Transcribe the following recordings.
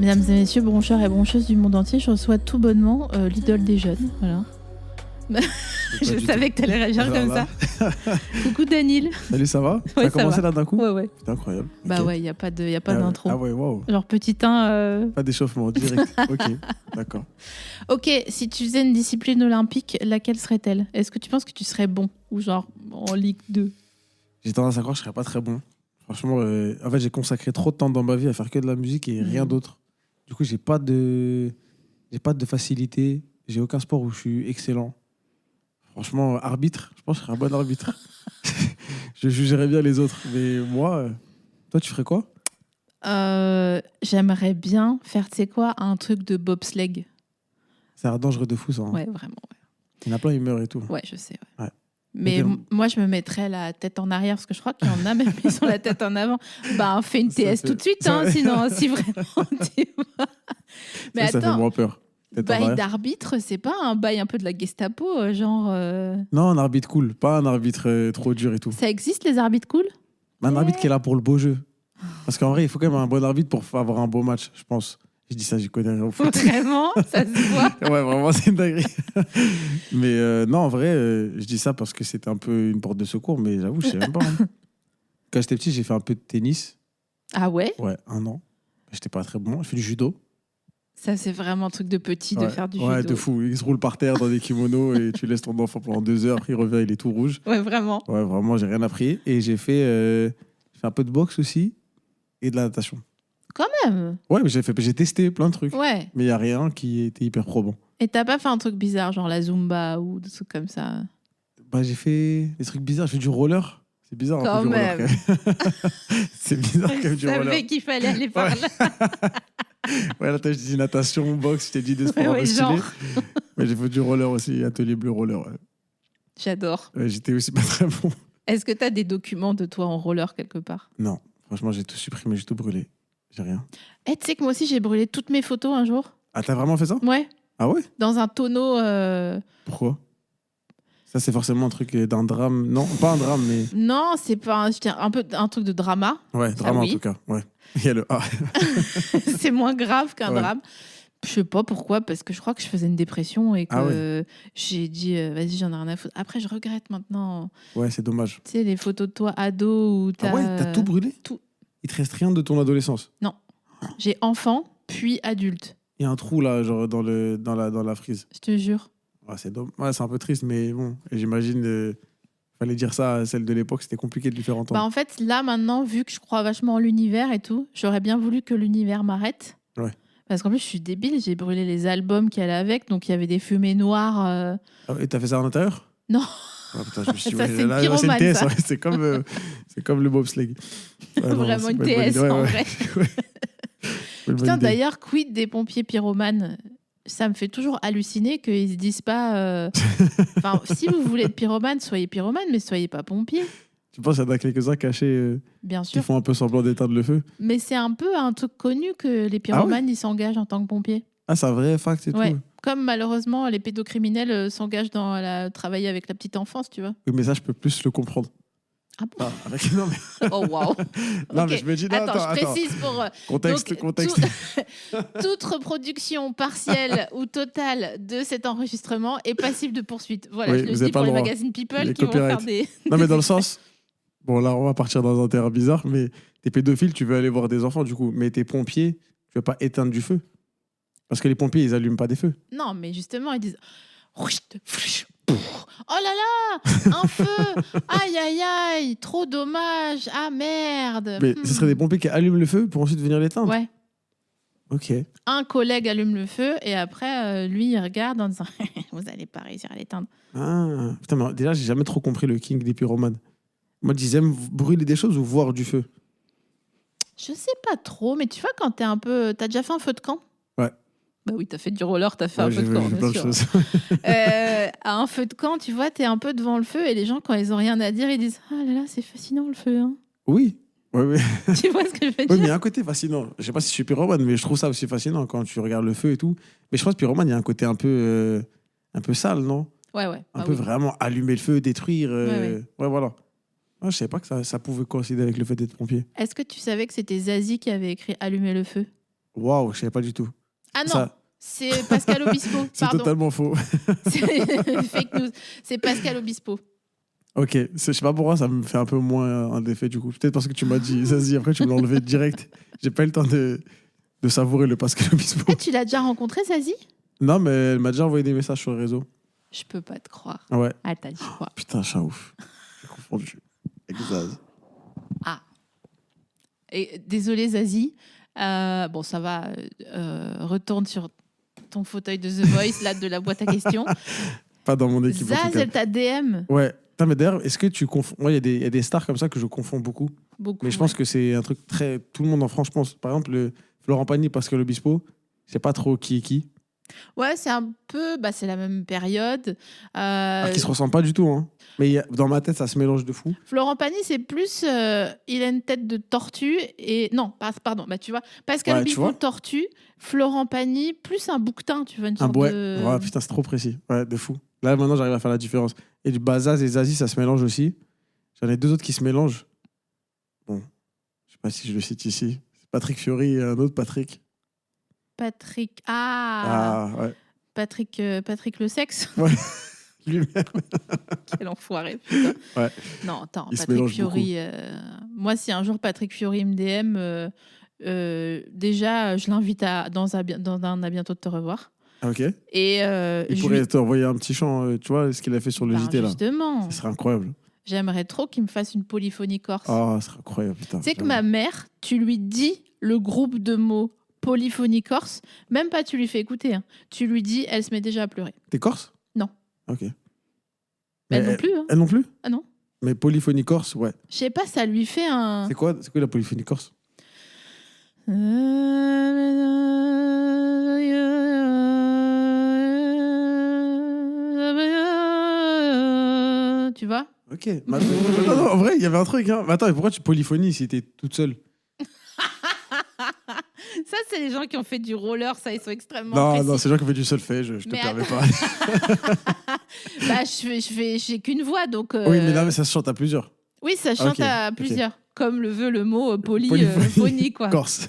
Mesdames et messieurs, broncheurs et broncheuses du monde entier, je reçois tout bonnement l'idole des jeunes. Voilà. Je savais que tu allais réagir Alors comme là. ça. Coucou Danil. Salut, ça va? Ouais, T'as commencé ça va. là d'un coup? Ouais. C'est incroyable. Bah Ok. ouais, il n'y a pas Ah d'intro. ouais. Ah ouais, waouh. Genre petit 1. Pas d'échauffement, direct. Ok, d'accord. Ok, si tu faisais une discipline olympique, laquelle serait-elle? Est-ce que tu penses que tu serais bon? Ou genre en Ligue 2? J'ai tendance à croire que je serais pas très bon. Franchement, en fait, j'ai consacré trop de temps dans ma vie à faire que de la musique et rien d'autre. Du coup, j'ai pas de facilité. J'ai aucun sport où je suis excellent. Franchement, arbitre, je pense que je serais un bon arbitre. Je jugerais bien les autres. Mais moi, toi, tu ferais quoi? J'aimerais bien faire, tu sais quoi, un truc de bobsleigh. C'est un dangereux de fou, ça. Hein. Ouais, vraiment. Ouais. Il y en a plein, ils meurent et tout. Ouais, je sais. Ouais. Ouais. Mais Ok. moi, je me mettrais la tête en arrière, parce que je crois qu'il y en a même qui ont la tête en avant. Bah, fais une Ça TS fait- tout de suite, ça hein, fait- sinon, si vraiment tu vois. Mais Ça fait attends, moins peur. Tête en bail arrière. d'arbitre, c'est pas un bail un peu de la Gestapo, genre... Non, un arbitre cool, pas un arbitre trop dur et tout. Ça existe, les arbitres cool? Mais un arbitre qui est là pour le beau jeu. Parce qu'en vrai, il faut quand même un bon arbitre pour avoir un beau match, je pense. Je dis ça, j'y connais rien au foot. Vraiment, ça se voit. Ouais, vraiment, c'est une dinguerie. Mais non, en vrai, je dis ça parce que c'était un peu une porte de secours, mais j'avoue, je sais même pas. Hein. Quand j'étais petit, j'ai fait un peu de tennis. Ah ouais? Ouais, 1 an. J'étais pas très bon. Je fais du judo. Ça, c'est vraiment un truc de petit de Ouais. faire du Ouais, judo. de fou. Il se roule par terre dans des kimonos et tu laisses ton enfant pendant 2 heures. Après, il revient, il est tout rouge. Ouais, vraiment. Ouais, vraiment, j'ai rien appris. Et j'ai fait un peu de boxe aussi et de la natation. Quand même. Ouais, mais j'ai testé plein de trucs. Ouais. Mais il n'y a rien qui était hyper probant. Et t'as pas fait un truc bizarre, genre la Zumba ou des trucs comme ça? Bah, j'ai fait des trucs bizarres. J'ai fait du roller. C'est bizarre un Quand peu du roller. même. Quand même. C'est bizarre quand même Je du roller. savais qu'il fallait aller par Ouais. là. Ouais, là, t'as dit natation, boxe, je t'ai dit des sports un Ouais, peu stylés. genre. Mais j'ai fait du roller aussi, atelier bleu roller. Ouais. J'adore. Ouais, j'étais aussi pas très bon. Est-ce que t'as des documents de toi en roller quelque part? Non, franchement, j'ai tout supprimé, j'ai tout brûlé. J'ai rien. Eh, tu sais que moi aussi, j'ai brûlé toutes mes photos un jour. Ah, t'as vraiment fait ça? Ouais. Ah ouais? Dans un tonneau. Pourquoi? Ça, c'est forcément un truc d'un drame. Non, pas un drame, mais. Non, c'est pas un peu un truc de drama. Ouais, Ça, drame oui. en tout cas. Ouais. Il y a le A. C'est moins grave qu'un Ouais. drame. Je sais pas pourquoi, parce que je crois que je faisais une dépression et que Ah ouais. j'ai dit vas-y, j'en ai rien à foutre. Après, je regrette maintenant. Ouais, c'est dommage. Tu sais, les photos de toi ado où Ah ouais, t'as tout brûlé? tout. Il te reste rien de ton adolescence? J'ai enfant, puis adulte. Il y a un trou là, genre dans la frise. Je te jure. Ouais, ouais, c'est un peu triste, mais bon. Et j'imagine, fallait dire ça à celle de l'époque, c'était compliqué de lui faire entendre. Bah, en fait, là, maintenant, vu que je crois vachement en l'univers et tout, j'aurais bien voulu que l'univers m'arrête. Ouais. Parce qu'en plus, je suis débile, j'ai brûlé les albums qu'il y avait avec, donc il y avait des fumées noires. Ah, et t'as fait ça à l'intérieur? Non. Ah, putain, je me suis dit, Ça, ouais, c'est une là, pyromane, TS, ça. ouais, c'est comme le bobsleigh. Ouais, non, Vraiment c'est une pas bonne TS, idée. Ouais, en ouais. vrai. Ouais. Pas une bonne Putain, idée. d'ailleurs, quid des pompiers pyromanes? Ça me fait toujours halluciner qu'ils se disent pas. Enfin, si vous voulez être pyromane, soyez pyromane, mais soyez pas pompier, Tu penses qu'il y en a quelques-uns cachés bien qui sûr. font un peu semblant d'éteindre le feu? Mais c'est un peu un truc connu que les pyromanes, ils s'engagent en tant que pompiers. Ah, c'est un vrai fact et Ouais. tout. Comme malheureusement, les pédocriminels s'engagent dans travailler avec la petite enfance, tu vois. Oui, mais ça, je peux plus le comprendre. Ah bon? Ah, non, mais, Oh, waouh! non, Ok. mais je me dis, non, Attends, je attends. précise pour. Contexte, Donc, contexte. Toute reproduction partielle ou totale de cet enregistrement est passible de poursuite. Voilà, Oui, je le vous dis avez pas pour le les droit. magazines People Les qui vont faire copyrights. des. Non, mais dans le sens. Bon, là, on va partir dans un terrain bizarre, mais t'es pédophile, tu veux aller voir des enfants, du coup. Mais t'es pompier, tu veux pas éteindre du feu. Parce que les pompiers, ils allument pas des feux. Non, mais justement, ils disent. Oh là là, un feu! Aïe aïe aïe, trop dommage! Ah merde! Mais ce serait des pompiers qui allument le feu pour ensuite venir l'éteindre. Ouais. Ok. Un collègue allume le feu et après, lui, il regarde en disant vous allez pas réussir à l'éteindre. Ah, putain, mais déjà, j'ai jamais trop compris le king des pyromanes. Moi, ils aiment brûler des choses ou voir du feu. Je sais pas trop, mais tu vois, quand t'es un peu. T'as déjà fait un feu de camp? Ouais. Bah oui, t'as fait du roller, t'as fait un Ouais, feu j'ai de camp, vu bien plein de sûr. choses. À un feu de camp, tu vois, t'es un peu devant le feu et les gens, quand ils ont rien à dire, ils disent ah là là, c'est fascinant le feu. Hein. Oui. Ouais, ouais. Tu vois ce que je veux Oui, dire? mais il y a un côté fascinant. Je sais pas si je suis pyromane, mais je trouve ça aussi fascinant quand tu regardes le feu et tout. Mais je pense que pyromane, il y a un côté un peu sale, non? Ouais. Un Ah peu oui. vraiment allumer le feu, détruire. Ouais. Ouais, voilà. Ouais, je savais pas que ça pouvait coïncider avec le fait d'être pompier. Est-ce que tu savais que c'était Zazie qui avait écrit Allumer le feu? Waouh, je savais pas du tout. Ah non, Ça, c'est Pascal Obispo. c'est Pardon. totalement faux. C'est fake news. C'est Pascal Obispo. Ok, je sais pas pourquoi ça me fait un peu moins un effet du coup. Peut-être parce que tu m'as dit Zazie, après tu me l'as enlevé direct. J'ai pas eu le temps de savourer le Pascal Obispo. Eh, tu l'as déjà rencontré, Zazie? Non, mais elle m'a déjà envoyé des messages sur le réseau. Je peux pas te croire. Ouais. Ah, t'as dit quoi? Putain, chat ouf. J'ai confondu. Avec Zaz. Ah. Et, désolé, Zazie. Bon, ça va. Retourne sur ton fauteuil de The Voice, là, de la boîte à questions. Pas dans mon équipe. en tout Zaz, cas. elle t'a DM. Ouais. Putain, mais d'ailleurs, est-ce que tu confonds. Moi, il y a des stars comme ça que je confonds beaucoup. Beaucoup. Mais je pense que c'est un truc très. Tout le monde en France, je pense. Par exemple, Florent Pagny, Pascal Obispo, je sais pas trop qui est qui. Ouais, c'est un peu. Bah, c'est la même période. Alors qu'ils se ressemblent pas du tout. Hein. Mais dans ma tête, ça se mélange de fou. Florent Pagny, c'est plus. Il a une tête de tortue. Et non, pardon. Bah, tu vois, Pascal Ouais, tu Obispo, vois. tortue. Florent Pagny, plus un bouquetin. Tu vois, une Un sorte ouais. de. Ouais, putain, c'est trop précis. Ouais, de fou. Là, maintenant, j'arrive à faire la différence. Et du Bazaz et Zazie, ça se mélange aussi. J'en ai deux autres qui se mélangent. Bon, je sais pas si je le cite ici. C'est Patrick Fiori et un autre Patrick. Patrick. Ah, ouais. Patrick le sexe. Ouais, lui-même. Quel enfoiré, putain. Ouais. Non, attends, Il se Patrick mélange Fiori. Moi, si un jour Patrick Fiori me DM, déjà, je l'invite dans un À bientôt de te revoir. Ok. Et Il je pourrait lui- t'envoyer un petit chant, tu vois, ce qu'il a fait sur le Ben, JT là. justement, Ce serait incroyable. j'aimerais trop qu'il me fasse une polyphonie corse. Ah, ce serait incroyable, putain. Tu sais que ma mère, tu lui dis le groupe de mots polyphonie corse, même pas tu lui fais écouter. Hein. Tu lui dis, elle se met déjà à pleurer. T'es corse? Non. Ok. Elle Mais non plus. Hein. Elle non plus? Ah non. Mais polyphonie corse, ouais. Je sais pas, ça lui fait un. C'est quoi la polyphonie corse? Tu vois? Ok. Mais attends, non, en vrai, il y avait un truc. Hein. Mais attends, mais pourquoi tu polyphonies si t'es toute seule? Ça, c'est les gens qui ont fait du roller, ça, ils sont extrêmement Non, précis. non, c'est les gens qui ont fait du solfège, je te Mais permets pas. Bah, j'ai qu'une voix, donc. Oui, mais là, mais ça se chante à plusieurs. Oui, ça chante Ok, à ok. plusieurs, comme le veut le mot Polyphonie. phonie, quoi. Corse.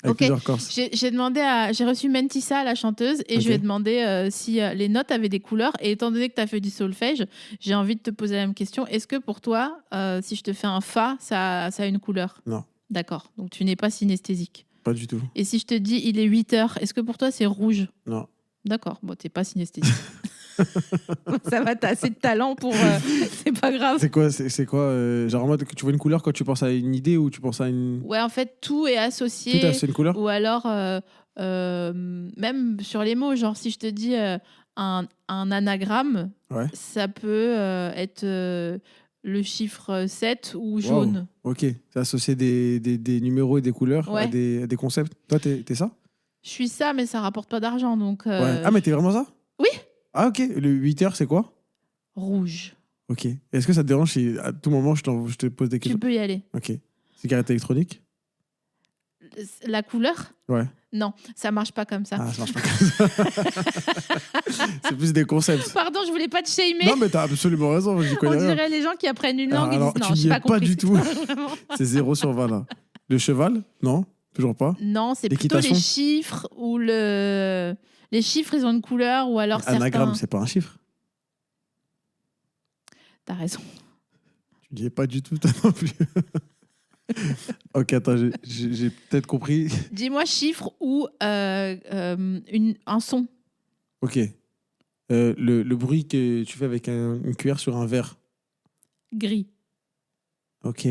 Avec Ok. plusieurs Corses. J'ai reçu Mentissa, la chanteuse, et Ok. je lui ai demandé si les notes avaient des couleurs. Et étant donné que tu as fait du solfège, j'ai envie de te poser la même question. Est-ce que pour toi, si je te fais un fa, ça a une couleur? Non. D'accord. Donc tu n'es pas synesthésique. Pas du tout. Et si je te dis il est 8 heures, est-ce que pour toi c'est rouge? Non. D'accord. Bon, t'es pas synesthésique. Ça va, t'as assez de talent pour. C'est pas grave. C'est quoi genre en mode que tu vois une couleur quand tu penses à une idée ou tu penses à une. Ouais, en fait, tout est associé. Tout à une couleur? Ou alors, même sur les mots, genre si je te dis un anagramme, Ouais. ça peut être le chiffre 7 ou jaune. Wow. Ok. C'est associé des numéros et des couleurs Ouais. à des concepts. Toi, t'es ça? Je suis ça, mais ça rapporte pas d'argent, donc Ouais. Ah, mais t'es vraiment ça? Oui. Ah, ok. Le 8 heures, c'est quoi? rouge. Ok. Est-ce que ça te dérange si à tout moment je te pose des Tu questions? peux y aller. Ok. Cigarette électronique? La couleur? Ouais. Non, ça marche pas comme ça. Ah, ça marche pas comme ça. C'est plus des concepts. Pardon, je voulais pas te shamer. Non, mais t'as absolument raison. J'y On connais rien. dirait les gens qui apprennent une langue, Alors, ils disent non, tu n'y j'ai es pas pas compris. du tout. C'est 0 sur 20 là. Le cheval? Non, toujours pas. Non, c'est plutôt L'équitation? les chiffres ou les chiffres, ils ont une couleur ou alors Anagramme, certains. c'est pas un chiffre. T'as raison. Tu n'y es pas du tout, toi non plus. Ok, attends, j'ai peut-être compris. Dis-moi chiffre ou un son. Ok. Le bruit que tu fais avec une cuillère sur un verre. Gris. Ok.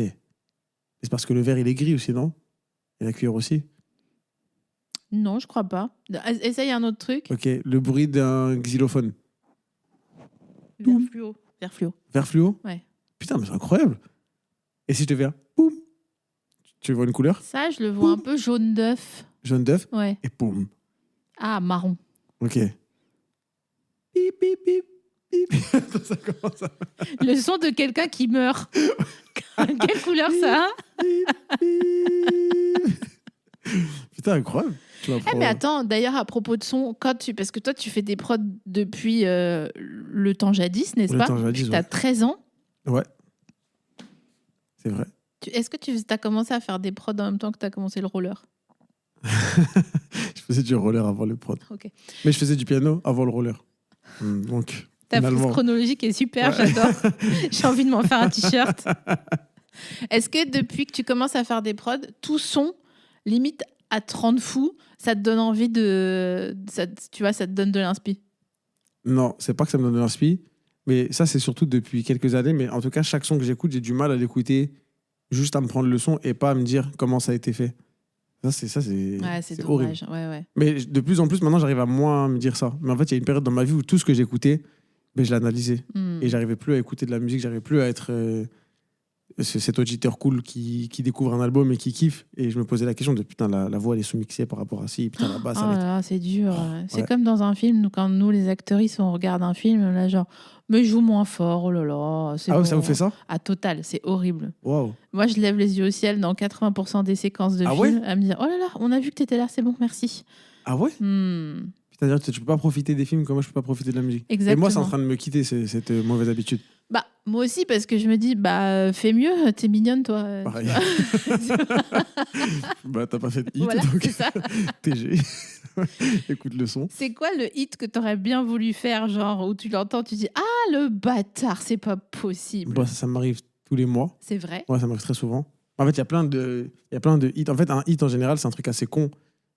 C'est parce que le verre, il est gris aussi, non? Et la cuillère aussi? Non, je crois pas. Essaye un autre truc. Ok. Le bruit d'un xylophone. Vert fluo. Vert fluo. Vert fluo? Ouais. Putain, mais c'est incroyable. Et si je te fais un boum, tu vois une couleur? Ça, je le vois un peu jaune d'œuf. Jaune d'œuf Ouais. et boum. Ah, marron. Ok. Bip, bip, bip, bip. Attends, ça commence à... Le son de quelqu'un qui meurt. Quelle couleur ça a? Bip, bip. Putain, incroyable. Tu Eh, m'apprends. mais attends, d'ailleurs, à propos de son, parce que toi, tu fais des prods depuis le temps jadis, n'est-ce Le pas? temps jadis, Tu as ouais. 13 ans. Ouais. C'est vrai. Est-ce que tu as commencé à faire des prods en même temps que tu as commencé le roller? faisais du roller avant le prod. Ok. Mais je faisais du piano avant le roller. Donc, Ta finalement... fausse chronologique est super, Ouais. j'adore. J'ai envie de m'en faire un t-shirt. Est-ce que depuis que tu commences à faire des prods, tout son, limite à 30 fous, ça te donne envie de... tu vois, ça te donne de l'inspi? Non, c'est pas que ça me donne de l'inspi, mais ça, c'est surtout depuis quelques années. Mais en tout cas, chaque son que j'écoute, j'ai du mal à l'écouter juste à me prendre le son et pas à me dire comment ça a été fait. Ça, c'est Ouais, c'est horrible. dommage. Ouais, ouais. Mais de plus en plus, maintenant, j'arrive à moins me dire ça. Mais en fait, il y a une période dans ma vie où tout ce que j'écoutais, je l'analysais. Hmm. Et j'arrivais plus à écouter de la musique, j'arrivais plus à être cet auditeur cool qui découvre un album et qui kiffe. Et je me posais la question de putain, la voix elle est sous-mixée par rapport à ci, putain, la basse Oh elle est... là là, c'est dur. C'est ouais. comme dans un film, quand nous, les actrices, on regarde un film, là, genre, mais joue moins fort, oh là là. C'est Ah ouais, bon. ça vous fait ça? Ah, total, c'est horrible. Waouh. Moi, je lève les yeux au ciel dans 80% des séquences de Ah film ouais? à me dire, oh là là, on a vu que t'étais là, c'est bon, merci. Ah ouais? Hmm. C'est-à-dire que tu peux pas profiter des films comme moi je peux pas profiter de la musique. Exactement. Et moi, c'est en train de me quitter cette mauvaise habitude. Bah, moi aussi, parce que je me dis, bah, fais mieux, t'es mignonne, toi. Pareil. Bah, t'as pas fait de hit, Voilà, donc c'est ça. TG. Écoute le son. C'est quoi le hit que t'aurais bien voulu faire, genre, où tu l'entends, tu dis, ah, le bâtard, c'est pas possible. Bah, ça m'arrive tous les mois. C'est vrai. Ouais, ça m'arrive très souvent. En fait, il y a plein de hits. En fait, un hit en général, c'est un truc assez con.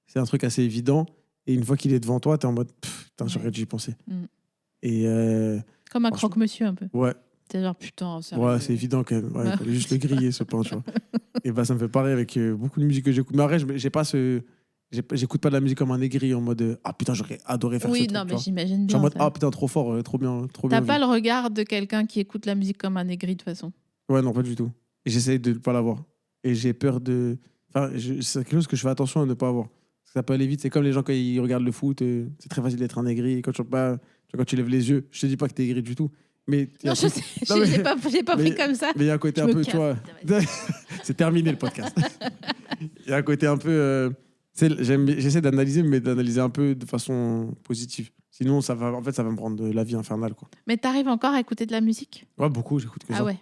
C'est un truc assez évident. Et une fois qu'il est devant toi, t'es en mode, putain, Ouais. j'aurais dû y penser. Mm. Et Comme un franchement. croque-monsieur, un peu. ouais, C'est genre, putain, ça. ouais, c'est évident quand même. Ouais, il fallait juste le griller, ce pain, tu vois. Et bah, ça me fait pareil avec beaucoup de musique que j'écoute. Mais après, j'écoute pas de la musique comme un aigri en mode, ah putain, j'aurais adoré faire Oui, ce truc. non, tu mais vois. j'imagine Je suis bien. en mode, ça. ah putain, trop fort, trop bien, trop T'as bien. pas vu. le regard de quelqu'un qui écoute la musique comme un aigri, de toute façon. Ouais, non, pas du tout. Et j'essaye de ne pas l'avoir. Et j'ai peur de. Enfin, c'est quelque chose que je fais attention à ne pas avoir. Parce que ça peut aller vite. C'est comme les gens quand ils regardent le foot, c'est très facile d'être un aigri. Et quand tu lèves les yeux, je te dis pas que t'es aigri du tout. Mais il y a Non, un je truc- sais, Non, mais- j'ai pas mais- pris comme ça. Mais il y a un côté Je un me peu, casse. tu vois. C'est terminé le podcast. Il y a un côté un peu. J'essaie d'analyser, mais d'analyser un peu de façon positive. Sinon, ça va me rendre la vie infernale, quoi. Mais t'arrives encore à écouter de la musique? Ouais, beaucoup, j'écoute que Ah ça. ouais.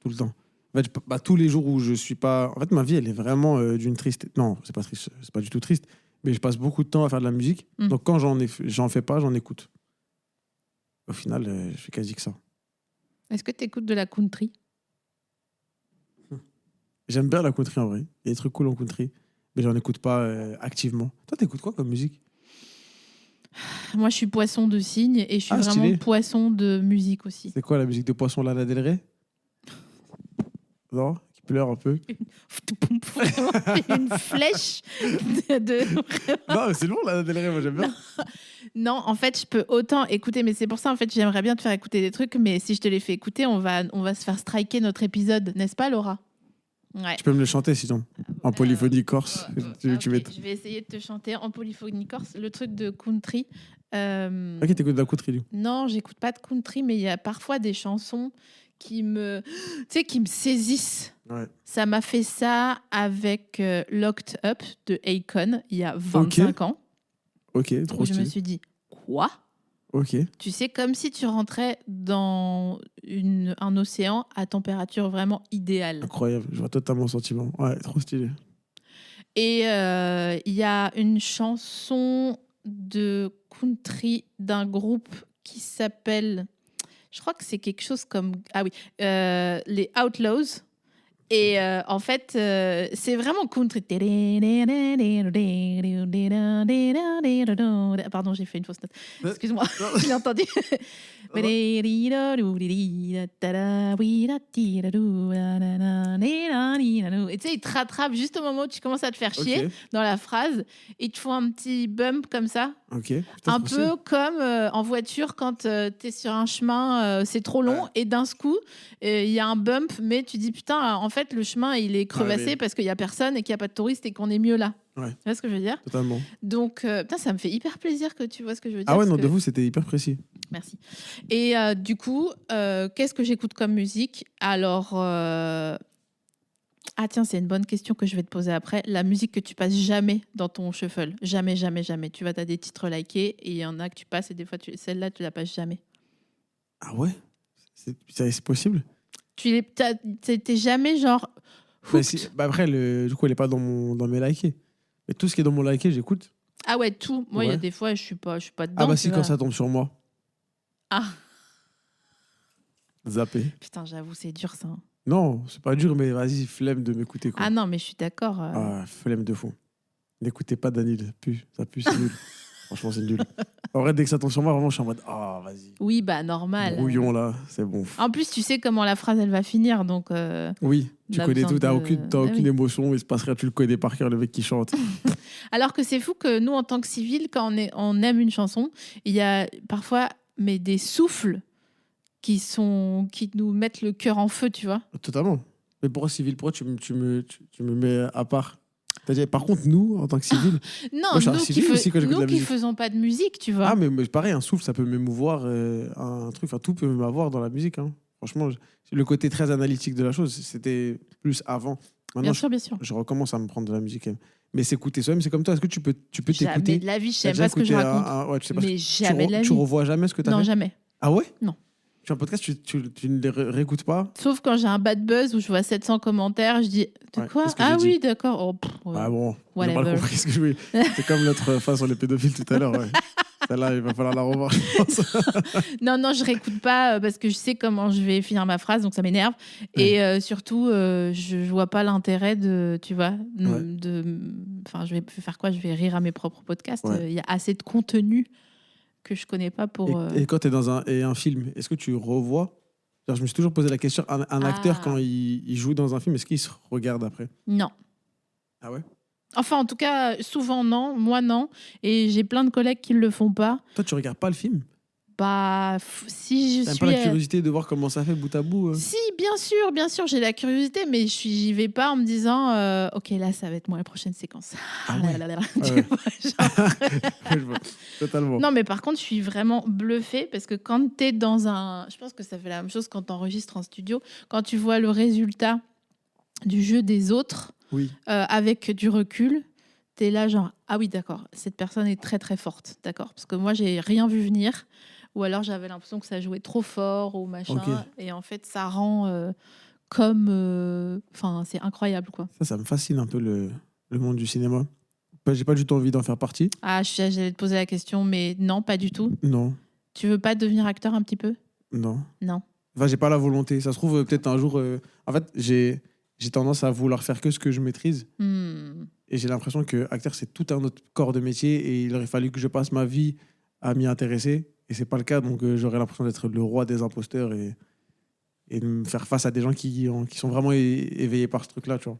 Tout le temps. En fait, tous les jours où je suis pas. En fait, ma vie, elle est vraiment d'une triste. Non, c'est pas triste, c'est pas du tout triste. Mais je passe beaucoup de temps à faire de la musique. Mm. Donc, quand j'en fais pas, j'en écoute. Au final, je fais quasi que ça. Est-ce que t'écoutes de la country? J'aime bien la country en vrai. Il y a des trucs cool en country. Mais j'en écoute pas activement. Toi, t'écoutes quoi comme musique? Moi, je suis poisson de cygne et je suis Ah, vraiment stylé. poisson de musique aussi. C'est quoi la musique de Poisson Lana Del Rey? Non? Qui pleure un peu? Une flèche de... Non, mais c'est long Lana Del Rey, moi j'aime bien. Non, en fait, je peux autant écouter, mais c'est pour ça, en fait, j'aimerais bien te faire écouter des trucs, mais si je te les fais écouter, on va se faire striker notre épisode, n'est-ce pas, Laura? Ouais. Tu peux me le chanter sinon. En polyphonie corse. Tu Ok, mets... je vais essayer de te chanter en polyphonie corse le truc de country. Ok, t'écoutes de la country, du coup. Non, j'écoute pas de country, mais il y a parfois des chansons qui me saisissent. Ouais. Ça m'a fait ça avec Locked Up de Akon il y a 25 ans. Ok, trop Où je me stylé. suis dit, quoi? Ok. Tu sais, comme si tu rentrais dans un océan à température vraiment idéale. Incroyable, je vois totalement le sentiment. Ouais, trop stylé. Et il y a une chanson de country d'un groupe qui s'appelle, je crois que c'est quelque chose comme, ah oui, les Outlaws. Et en fait, c'est vraiment country. Pardon, j'ai fait une fausse note. Excuse-moi, je l'ai entendu. Et tu sais, ils te rattrapent juste au moment où tu commences à te faire chier Ok, dans la phrase. Et ils te font un petit bump comme ça. ok. Putain, Un trop peu stylé. comme en voiture quand tu es sur un chemin, c'est trop long Ouais. et d'un coup, il y a un bump, mais tu dis putain, en fait, le chemin il est crevassé mais- parce qu'il n'y a personne et qu'il n'y a pas de touristes et qu'on est mieux là. Ouais. Tu vois ce que je veux dire? Totalement. Donc, putain, ça me fait hyper plaisir que tu vois ce que je veux dire. Ah ouais, parce non, que- de vous, c'était hyper précis. Merci. Et du coup, qu'est-ce que j'écoute comme musique? Alors, ah tiens, c'est une bonne question que je vais te poser après. La musique que tu passes jamais dans ton shuffle. Jamais, jamais, jamais. Tu vas, t'as des titres likés et il y en a que tu passes et des fois, celle-là, tu la passes jamais. Ah ouais? C'est possible? T'es jamais genre... Bah, hooked. après, du coup, elle est pas dans mes likés. Mais tout ce qui est dans mon liké, j'écoute. Ah ouais, tout. Moi, il y a Ouais. des fois, je suis pas dedans. Ah bah tu si, vois. quand ça tombe sur moi. Ah, Zappé. putain, j'avoue, c'est dur ça. Non, c'est pas dur, mais vas-y, flemme de m'écouter, quoi. Ah non, mais je suis d'accord. Ah, flemme de fou. N'écoutez pas Daniel, ça pue, c'est nul. Franchement, c'est nul. En vrai, dès que ça tombe sur moi, vraiment, je suis en mode, ah, vas-y. Oui, bah normal. Brouillon, là, c'est bon. En plus, tu sais comment la phrase elle va finir, donc. Oui, tu on a connais besoin tout, t'as de- aucune, Bah oui. émotion, il se passe rien, tu le connais par cœur, le mec qui chante. Alors que c'est fou que nous, en tant que civils, quand on aime une chanson, il y a parfois des souffles qui nous mettent le cœur en feu, tu vois. Totalement. Mais pourquoi civil, pourquoi tu me mets à part? C'est-à-dire, par contre, nous, en tant que civil, Non, moi, je suis un nous civil aussi quand j'écoute de nous la qui musique. faisons pas de musique, tu vois. Ah, mais pareil, un souffle, ça peut m'émouvoir, un truc, enfin, tout peut m'avoir dans la musique. Hein. Franchement, le côté très analytique de la chose, c'était plus avant. Maintenant, Bien sûr, bien sûr. je recommence à me prendre de la musique. Quand même. Mais s'écouter soi-même, c'est comme toi. Est-ce que tu peux Jamais t'écouter? de la vie, je T'as sais déjà pas ce que je écouté raconte. ouais, tu sais pas Mais jamais de la tu vie. revois jamais ce que t'as Non, fait? jamais. Ah ouais? Non. Tu fais un podcast, tu ne les réécoutes pas? Sauf quand j'ai un bad buzz où je vois 700 commentaires, je dis de Ouais, quoi? qu'est-ce que Ah j'ai oui, d'accord. Oh, ouais. Ah bon, j'ai mal Whatever. compris ce que je voulais. C'est comme notre fin sur les pédophiles tout à l'heure. Ouais. Celle-là, il va falloir la revoir, je pense. Non, je réécoute pas parce que je sais comment je vais finir ma phrase, donc ça m'énerve. Ouais. Et surtout, je vois pas l'intérêt de, tu vois, Ouais. enfin, je vais faire quoi? Je vais rire à mes propres podcasts. Il Ouais. y a assez de contenu que je connais pas pour. Et quand tu es dans un film, est-ce que tu revois? Genre, je me suis toujours posé la question, un acteur, Ah. quand il joue dans un film, est-ce qu'il se regarde après? Non. Ah ouais? Enfin, en tout cas, souvent non. Moi non. Et j'ai plein de collègues qui le font pas. Toi, tu regardes pas le film? Bah, si je T'as suis. pas la curiosité de voir comment ça fait bout à bout? Si, bien sûr, j'ai la curiosité, mais j'y vais pas en me disant, ok, là, ça va être moi la prochaine séquence. Ah là ouais. là là là. Ah Tu ouais. vois, genre. Je vois. Totalement. Non, mais par contre, je suis vraiment bluffée parce que quand tu es dans un. Je pense que ça fait la même chose quand tu enregistres en studio. Quand tu vois le résultat du jeu des autres Oui. avec du recul, tu es là, genre, ah oui, d'accord, cette personne est très très forte, d'accord. Parce que moi, j'ai rien vu venir. Ou alors j'avais l'impression que ça jouait trop fort ou machin. Ok. Et en fait, ça rend comme. Enfin, c'est incroyable, quoi. Ça me fascine un peu le monde du cinéma. Bah, j'ai pas du tout envie d'en faire partie. Ah, j'allais te poser la question, mais non, pas du tout. Non, Tu veux pas devenir acteur un petit peu? non. Non. Enfin, j'ai pas la volonté. Ça se trouve, peut-être un jour. En fait, j'ai tendance à vouloir faire que ce que je maîtrise. Hmm. Et j'ai l'impression que acteur, c'est tout un autre corps de métier. Et il aurait fallu que je passe ma vie à m'y intéresser. Et c'est pas le cas. Donc, j'aurais l'impression d'être le roi des imposteurs et de me faire face à des gens qui sont vraiment éveillés par ce truc-là, tu vois.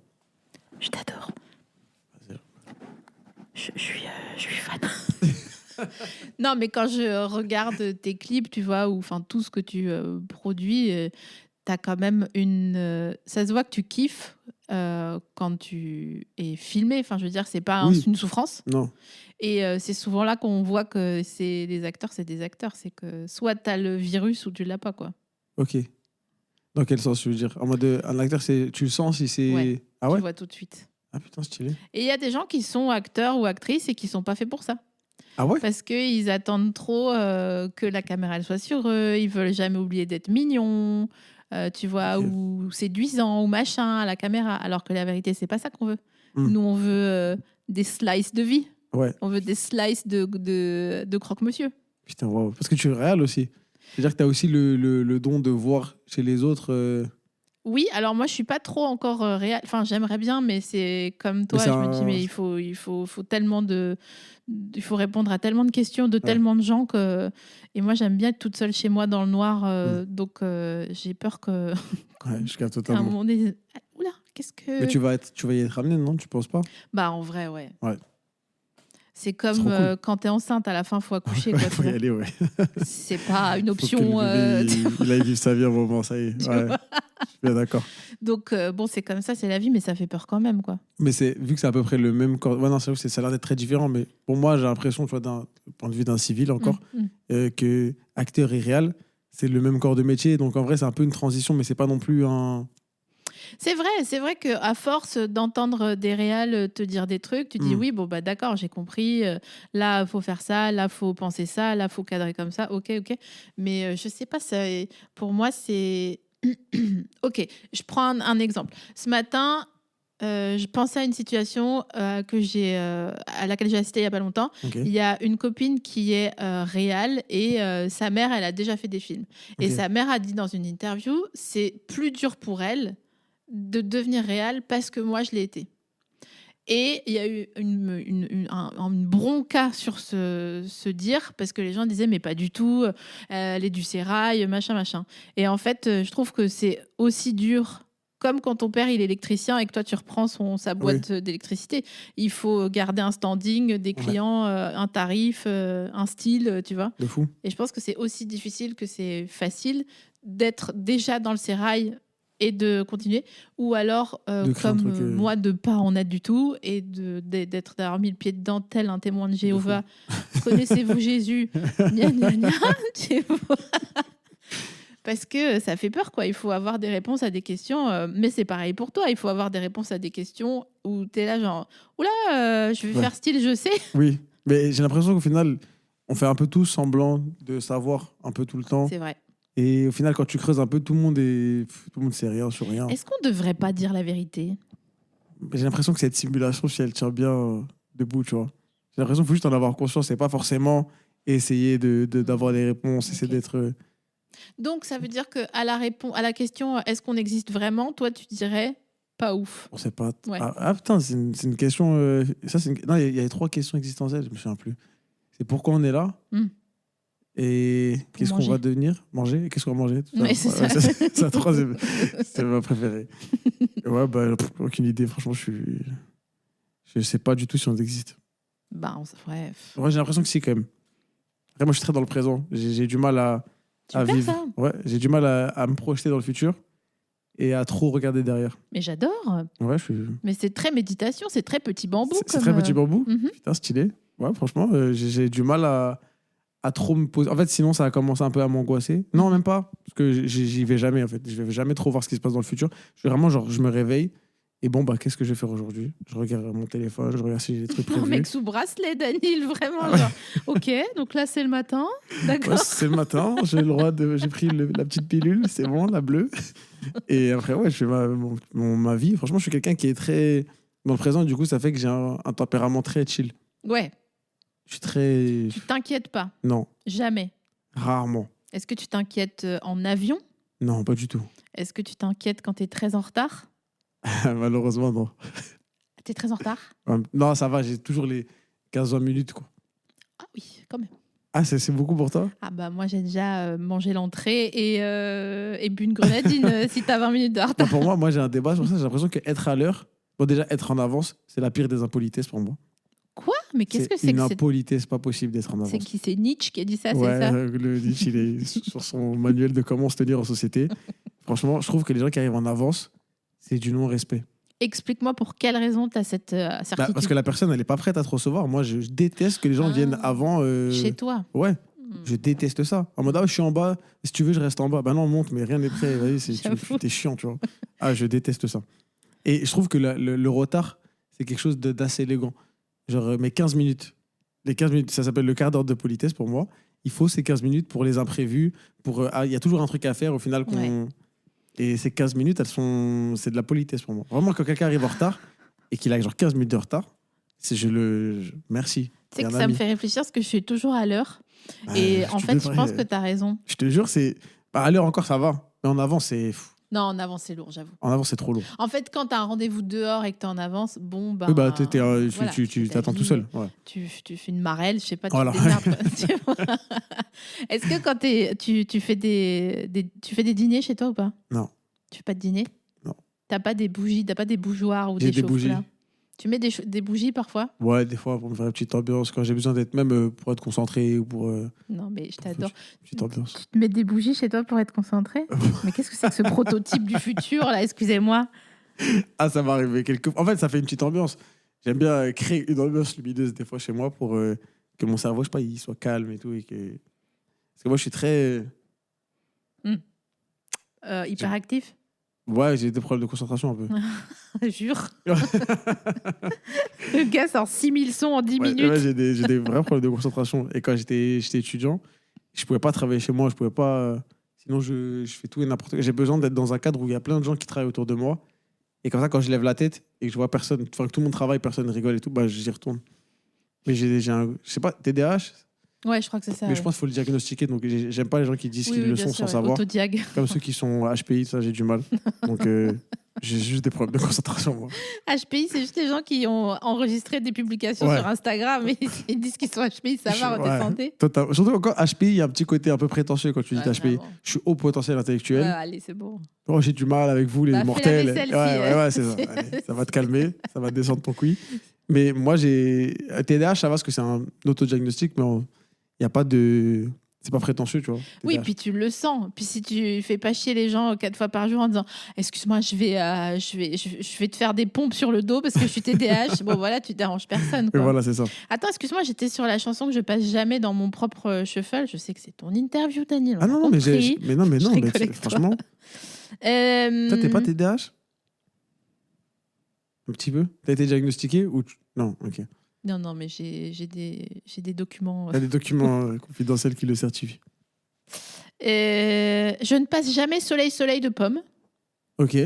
Je t'adore. Vas-y. Je suis fan. Non, mais quand je regarde tes clips, tu vois, ou enfin tout ce que tu produis, t'as quand même une. Ça se voit que tu kiffes quand tu es filmé. Enfin, je veux dire, c'est pas Oui. une souffrance. Non. Et c'est souvent là qu'on voit que c'est des acteurs, c'est des acteurs. C'est que soit t'as le virus ou tu l'as pas, quoi. Ok. Dans quel sens, tu veux dire? En mode, un acteur, tu le sens si c'est. Ouais. Ah ouais? Tu vois tout de suite. Ah putain, stylé. Et il y a des gens qui sont acteurs ou actrices et qui sont pas faits pour ça. Ah ouais? Parce qu'ils attendent trop que la caméra elle soit sur eux, ils veulent jamais oublier d'être mignons, tu vois, Ok. ou séduisants, ou machin à la caméra. Alors que la vérité, c'est pas ça qu'on veut. Hmm. Nous, on veut des slices de vie. Ouais. On veut des slices de croque-monsieur. Putain, waouh. Parce que tu es réel aussi. C'est-à-dire que tu as aussi le don de voir chez les autres. Oui, alors moi, je suis pas trop encore réel. Enfin, j'aimerais bien, mais c'est comme toi. Mais Je c'est me dis, mais il faut tellement il faut répondre à tellement de questions de tellement de gens que. Et moi, j'aime bien être toute seule chez moi dans le noir. Donc, j'ai peur que. Ouais, je capte qu'à un totalement. moment donné. Oula, qu'est-ce que. Mais tu vas y être ramené, non? Tu penses pas? Bah, en vrai, ouais. Ouais. C'est C'est comme trop cool. quand t'es enceinte, à la fin, faut accoucher. Ouais, Quoi, tu faut y vois. aller, ouais. C'est pas une Faut que option. le bébé, il aille vivre sa vie un moment, ça y est. Tu Ouais, vois. je suis bien d'accord. Donc, bon, c'est comme ça, c'est la vie, mais ça fait peur quand même, quoi. Mais vu que c'est à peu près le même corps. Ouais, non, c'est vrai que ça a l'air d'être très différent, mais pour moi, j'ai l'impression, tu vois, d'un point de vue d'un civil encore, que acteur et réal, c'est le même corps de métier. Donc en vrai, c'est un peu une transition, mais c'est pas non plus un. C'est vrai qu'à force d'entendre des réals te dire des trucs, tu dis oui, bon, bah d'accord, j'ai compris. Là, il faut faire ça, là, il faut penser ça, là, il faut cadrer comme ça. Ok. Mais je sais pas, pour moi, c'est. Ok, je prends un exemple. Ce matin, Je pensais à une situation à laquelle j'ai assisté il n'y a pas longtemps. Ok. Il y a une copine qui est réal et sa mère, elle a déjà fait des films. Et Ok. sa mère a dit dans une interview, c'est plus dur pour elle de devenir réal parce que moi, je l'ai été. Et il y a eu une bronca sur ce dire, parce que les gens disaient, mais pas du tout, elle est du sérail, machin, machin. Et en fait, je trouve que c'est aussi dur, comme quand ton père il est électricien et que toi tu reprends sa boîte d'électricité. Il faut garder un standing, des clients, un tarif, un style, tu vois. De fou. Et je pense que c'est aussi difficile que c'est facile d'être déjà dans le sérail et de continuer, ou alors De créer un comme truc, moi de pas en être du tout et d'avoir mis le pied dedans tel un témoin de Jéhovah. Connaissez-vous Jésus? Gna, gna, gna, tu vois. Parce que ça fait peur, quoi. Il faut avoir des réponses à des questions, mais c'est pareil pour toi. Il faut avoir des réponses à des questions où tu es là genre oula, je vais faire style, je sais. Oui, mais j'ai l'impression qu'au final, on fait un peu tous semblant de savoir un peu tout le temps. C'est vrai. Et au final, quand tu creuses un peu, tout le monde sait rien sur rien. Est-ce qu'on devrait pas dire la vérité? J'ai l'impression que cette simulation, si elle tient bien debout, tu vois. J'ai l'impression qu'il faut juste en avoir conscience. C'est pas forcément essayer d'avoir les réponses, essayer d'être. Donc ça veut dire que à la question est-ce qu'on existe vraiment, toi tu dirais pas ouf. On sait pas. Ouais. Putain, c'est une question. Non, il y a 3 questions existentielles, je me souviens plus. C'est pourquoi on est là. Et qu'est-ce qu'on va devenir? Manger? Et qu'est-ce qu'on va manger? Ouais, c'est ça. C'est la troisième. C'est ma préférée. Ouais, bah, aucune idée. Franchement, je sais pas du tout si on existe. Bah, ouais. Ouais, j'ai l'impression que si, quand même. Après, moi, je suis très dans le présent. J'ai du mal à vivre. Ça. Ouais, j'ai du mal à me projeter dans le futur et à trop regarder derrière. Mais j'adore. Ouais, Mais c'est très méditation, c'est très petit bambou. C'est très petit bambou. Mm-hmm. Putain, stylé. Ouais, franchement, j'ai du mal à trop me poser. En fait, sinon, ça a commencé un peu à m'angoisser. Non, même pas. Parce que j'y vais jamais, en fait. Je vais jamais trop voir ce qui se passe dans le futur. Je suis vraiment genre, je me réveille. Et bon, bah, qu'est-ce que je vais faire aujourd'hui? Je regarde mon téléphone, je regarde si j'ai des trucs prévus. Un mec sous bracelet, Daniel, vraiment. Genre. Ok, donc là, c'est le matin. D'accord. Ouais, c'est le matin. J'ai pris la petite pilule, c'est bon, la bleue. Et après, ouais, je fais ma vie. Franchement, je suis quelqu'un qui est très dans le présent. Du coup, ça fait que j'ai un tempérament très chill. Ouais. Je suis très. Tu t'inquiètes pas? Non. Jamais. Rarement. Est-ce que tu t'inquiètes en avion? Non, pas du tout. Est-ce que tu t'inquiètes quand tu es très en retard? Malheureusement, non. T'es très en retard? Non, ça va, j'ai toujours les 15-20 minutes, quoi. Ah oui, quand même. Ah, c'est beaucoup pour toi? Ah bah moi, j'ai déjà mangé l'entrée et bu une grenadine si t'as 20 minutes de retard. Pour moi, j'ai un débat sur ça. J'ai l'impression qu'être à l'heure, bon, déjà, être en avance, c'est la pire des impolitesses pour moi. Quoi? Mais qu'est-ce que c'est une que impolitesse, pas possible d'être en avance. C'est Nietzsche qui a dit ça, ouais, c'est ça? le Nietzsche, il est sur son manuel de comment se tenir en société. Franchement, je trouve que les gens qui arrivent en avance, c'est du non-respect. Explique-moi pour quelle raison tu as cette certitude. Parce que la personne, elle n'est pas prête à te recevoir. Moi, je déteste que les gens viennent avant. Chez toi? Ouais, je déteste ça. En mode, je suis en bas, si tu veux, je reste en bas. Bah non, monte, mais rien n'est prêt. Vas-y, t'es chiant, tu vois. Ah, je déteste ça. Et je trouve que le retard, c'est quelque chose d'assez élégant. Genre, mes 15 minutes. Les 15 minutes, ça s'appelle le quart d'heure de politesse pour moi. Il faut ces 15 minutes pour les imprévus. Il y a toujours un truc à faire au final qu'on. Ouais. Et ces 15 minutes, c'est de la politesse pour moi. Vraiment, quand quelqu'un arrive en retard et qu'il a genre 15 minutes de retard, merci. Tu sais que ça me fait réfléchir parce que je suis toujours à l'heure. Et en fait, je pense que tu as raison. Je te jure, à l'heure encore, ça va. Mais en avance, c'est. Non, en avance, c'est lourd, j'avoue. En avance, c'est trop lourd. En fait, quand tu as un rendez-vous dehors et que tu es en avance, bon, bah. Oui, bah, tu t'attends tout seul. Ouais. Tu fais une marelle, je sais pas, tu voilà. t'énerves. Est-ce que quand tu fais des dîners chez toi ou pas? Non. Tu fais pas de dîner? Non. T'as pas des bougies, t'as pas des bougeoirs ou des bougies. Tu mets des bougies parfois? Ouais, des fois pour me faire une petite ambiance quand j'ai besoin d'être même pour être concentré ou pour. Non, mais je t'adore. Petite ambiance. Tu te mets des bougies chez toi pour être concentré? Mais qu'est-ce que c'est que ce prototype du futur là? Excusez-moi. Ah, ça m'est arrivé En fait, ça fait une petite ambiance. J'aime bien créer une ambiance lumineuse des fois chez moi pour que mon cerveau, je sais pas, il soit calme et tout et que. Parce que moi, je suis très. Hyperactif? Ouais, j'ai des problèmes de concentration un peu. Jure. Le gars sort 6000 sons en 10 minutes. Ouais, j'ai des vrais problèmes de concentration. Et quand j'étais étudiant, je pouvais pas travailler chez moi, je pouvais pas. Sinon, je fais tout et n'importe quoi. J'ai besoin d'être dans un cadre où il y a plein de gens qui travaillent autour de moi Et comme ça, quand je lève la tête et que je vois personne, enfin que tout le monde travaille, personne rigole et tout, bah j'y retourne. Mais j'ai un, je sais pas, TDAH, Ouais, je crois que c'est ça. mais ouais. je pense qu'il faut le diagnostiquer. Donc j'aime pas les gens qui disent Oui, qu'ils oui, le bien sont sûr, sans ouais. savoir. Autodiag. Comme ceux qui sont HPI, ça j'ai du mal. Donc j'ai juste des problèmes de concentration. Moi. HPI, c'est juste les gens qui ont enregistré des publications Ouais. sur Instagram et ils disent qu'ils sont HPI, ça va, t'es Ouais, santé. total. Surtout encore HPI, il y a un petit côté un peu prétentieux quand tu dis Ouais, HPI. vraiment. Je suis haut potentiel Ouais, intellectuel. allez, c'est bon. Oh, j'ai du mal avec vous, les Bah, fais la mortels. vaisselle, Ouais, si, c'est ça. Allez, ça va te calmer, ça va descendre ton couille. Mais moi, j'ai. TDAH, ça va parce que c'est un autodiagnostic, mais il n'y a pas de. C'est pas prétentieux, tu vois. Oui, TDAH. puis tu le sens. Puis si tu fais pas chier les gens 4 fois par jour en disant excuse-moi, je vais te faire des pompes sur le dos parce que je suis TDAH. Bon, voilà, tu déranges personne. Et Quoi. voilà, c'est ça. Attends, excuse-moi, j'étais sur la chanson que je passe jamais dans mon propre shuffle. Je sais que c'est ton interview, Daniel. Ah non, mais compris. mais non, Je mais rigole avec toi. franchement, toi, t'es pas TDAH? Un petit peu? T'as été diagnostiqué ou non, ok. Non, mais j'ai des documents. Il y a des documents confidentiels qui le certifient. Je ne passe jamais soleil de pomme. Ok.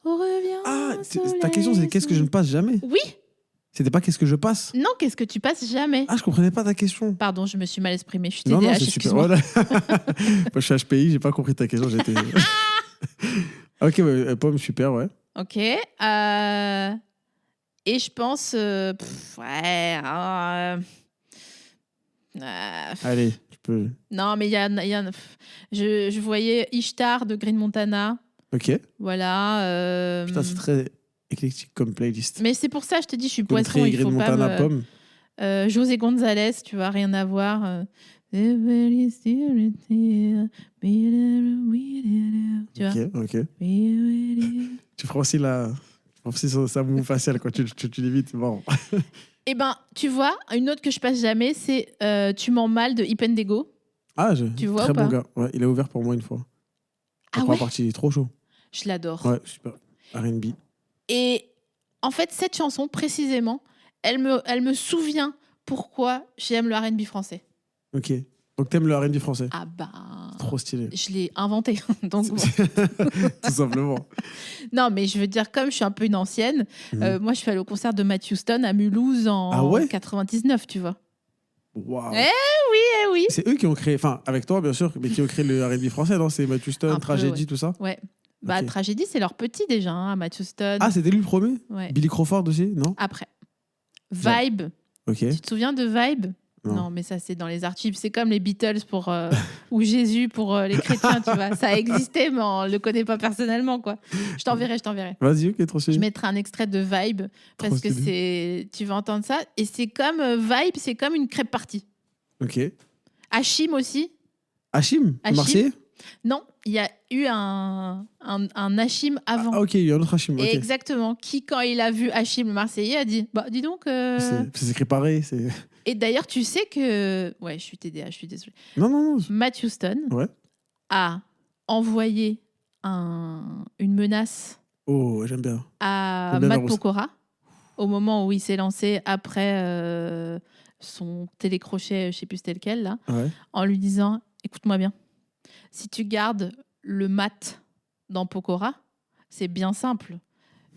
On revient. Ah, soleil, ta question, c'est qu'est-ce que je ne passe jamais? Oui. C'était pas qu'est-ce que je passe? Non, qu'est-ce que tu passes jamais? Ah, je comprenais pas ta question. Pardon, je me suis mal exprimée. Je suis Non, TDAH, c'est super. excuse-moi. Voilà. Moi, je suis HPI, j'ai pas compris ta question. J'étais. Ok, ouais, pomme, super, ouais. Ok. Et je pense. Ouais. Allez, tu peux. Non, mais il y a je voyais Ishtar de Green Montana. Ok. Voilà. Putain, c'est très éclectique comme playlist. Mais c'est pour ça, je te dis, je suis poisson. Country, Il faut Green pas Montana, me... pomme. José González, tu vois, rien à voir. Tu vois. Ok. Tu feras aussi sa moue faciale, quoi. Tu l'évites. Bon. Eh ben, tu vois, une autre que je passe jamais, c'est Tu mens mal de Ipendigo. Ah, Tu vois très ou pas bon gars. Ouais, il a ouvert pour moi une fois. Ah La première ouais. partie, il est trop chaud. Je l'adore. Ouais, super. R&B. Et en fait, cette chanson, précisément, elle me souvient pourquoi j'aime le R&B français. Ok. Donc, t'aimes le R&B français? Ah bah... Trop stylé. Je l'ai inventé. Donc bon. Tout simplement. Non, mais je veux dire, comme je suis un peu une ancienne, moi, je suis allée au concert de Matthew Stone à Mulhouse en 99, tu vois. Waouh. Eh oui. C'est eux qui ont créé, enfin, avec toi, bien sûr, mais qui ont créé le R&B français, non? C'est Matthew Stone, Un peu, Tragédie, ouais. tout ça? Ouais. Bah, Ok. Tragédie, c'est leur petit déjà, hein, Matthew Stone. Ah, c'était lui le premier? Ouais. Billy Crawford aussi, non? Après. Vibe. Ok. Tu te souviens de Vibe? Non, mais ça, c'est dans les archives. C'est comme les Beatles pour, ou Jésus pour les chrétiens, tu vois. Ça a existé, mais on le connaît pas personnellement, quoi. Je t'enverrai. Vas-y, ok, trop stylé. Je mettrai un extrait de Vibe parce que tu vas entendre ça. Et c'est comme Vibe, c'est comme une crêpe party. Ok. Hachim aussi. Hachim, Marseillais? Non, il y a eu un Hachim avant. Ah, ok, il y a un autre Hachim. Okay. Exactement. Qui, quand il a vu Hachim le Marseillais, a dit bah, dis donc. C'est écrit pareil. Et d'ailleurs, tu sais que. Ouais, je suis TDA, je suis désolée. Non. Matthew Stone a envoyé une menace j'aime bien. à Matt Pokora au moment où il s'est lancé après son télécrochet, je sais plus c'était lequel, là, en lui disant écoute-moi bien, si tu gardes le mat dans Pokora, c'est bien simple.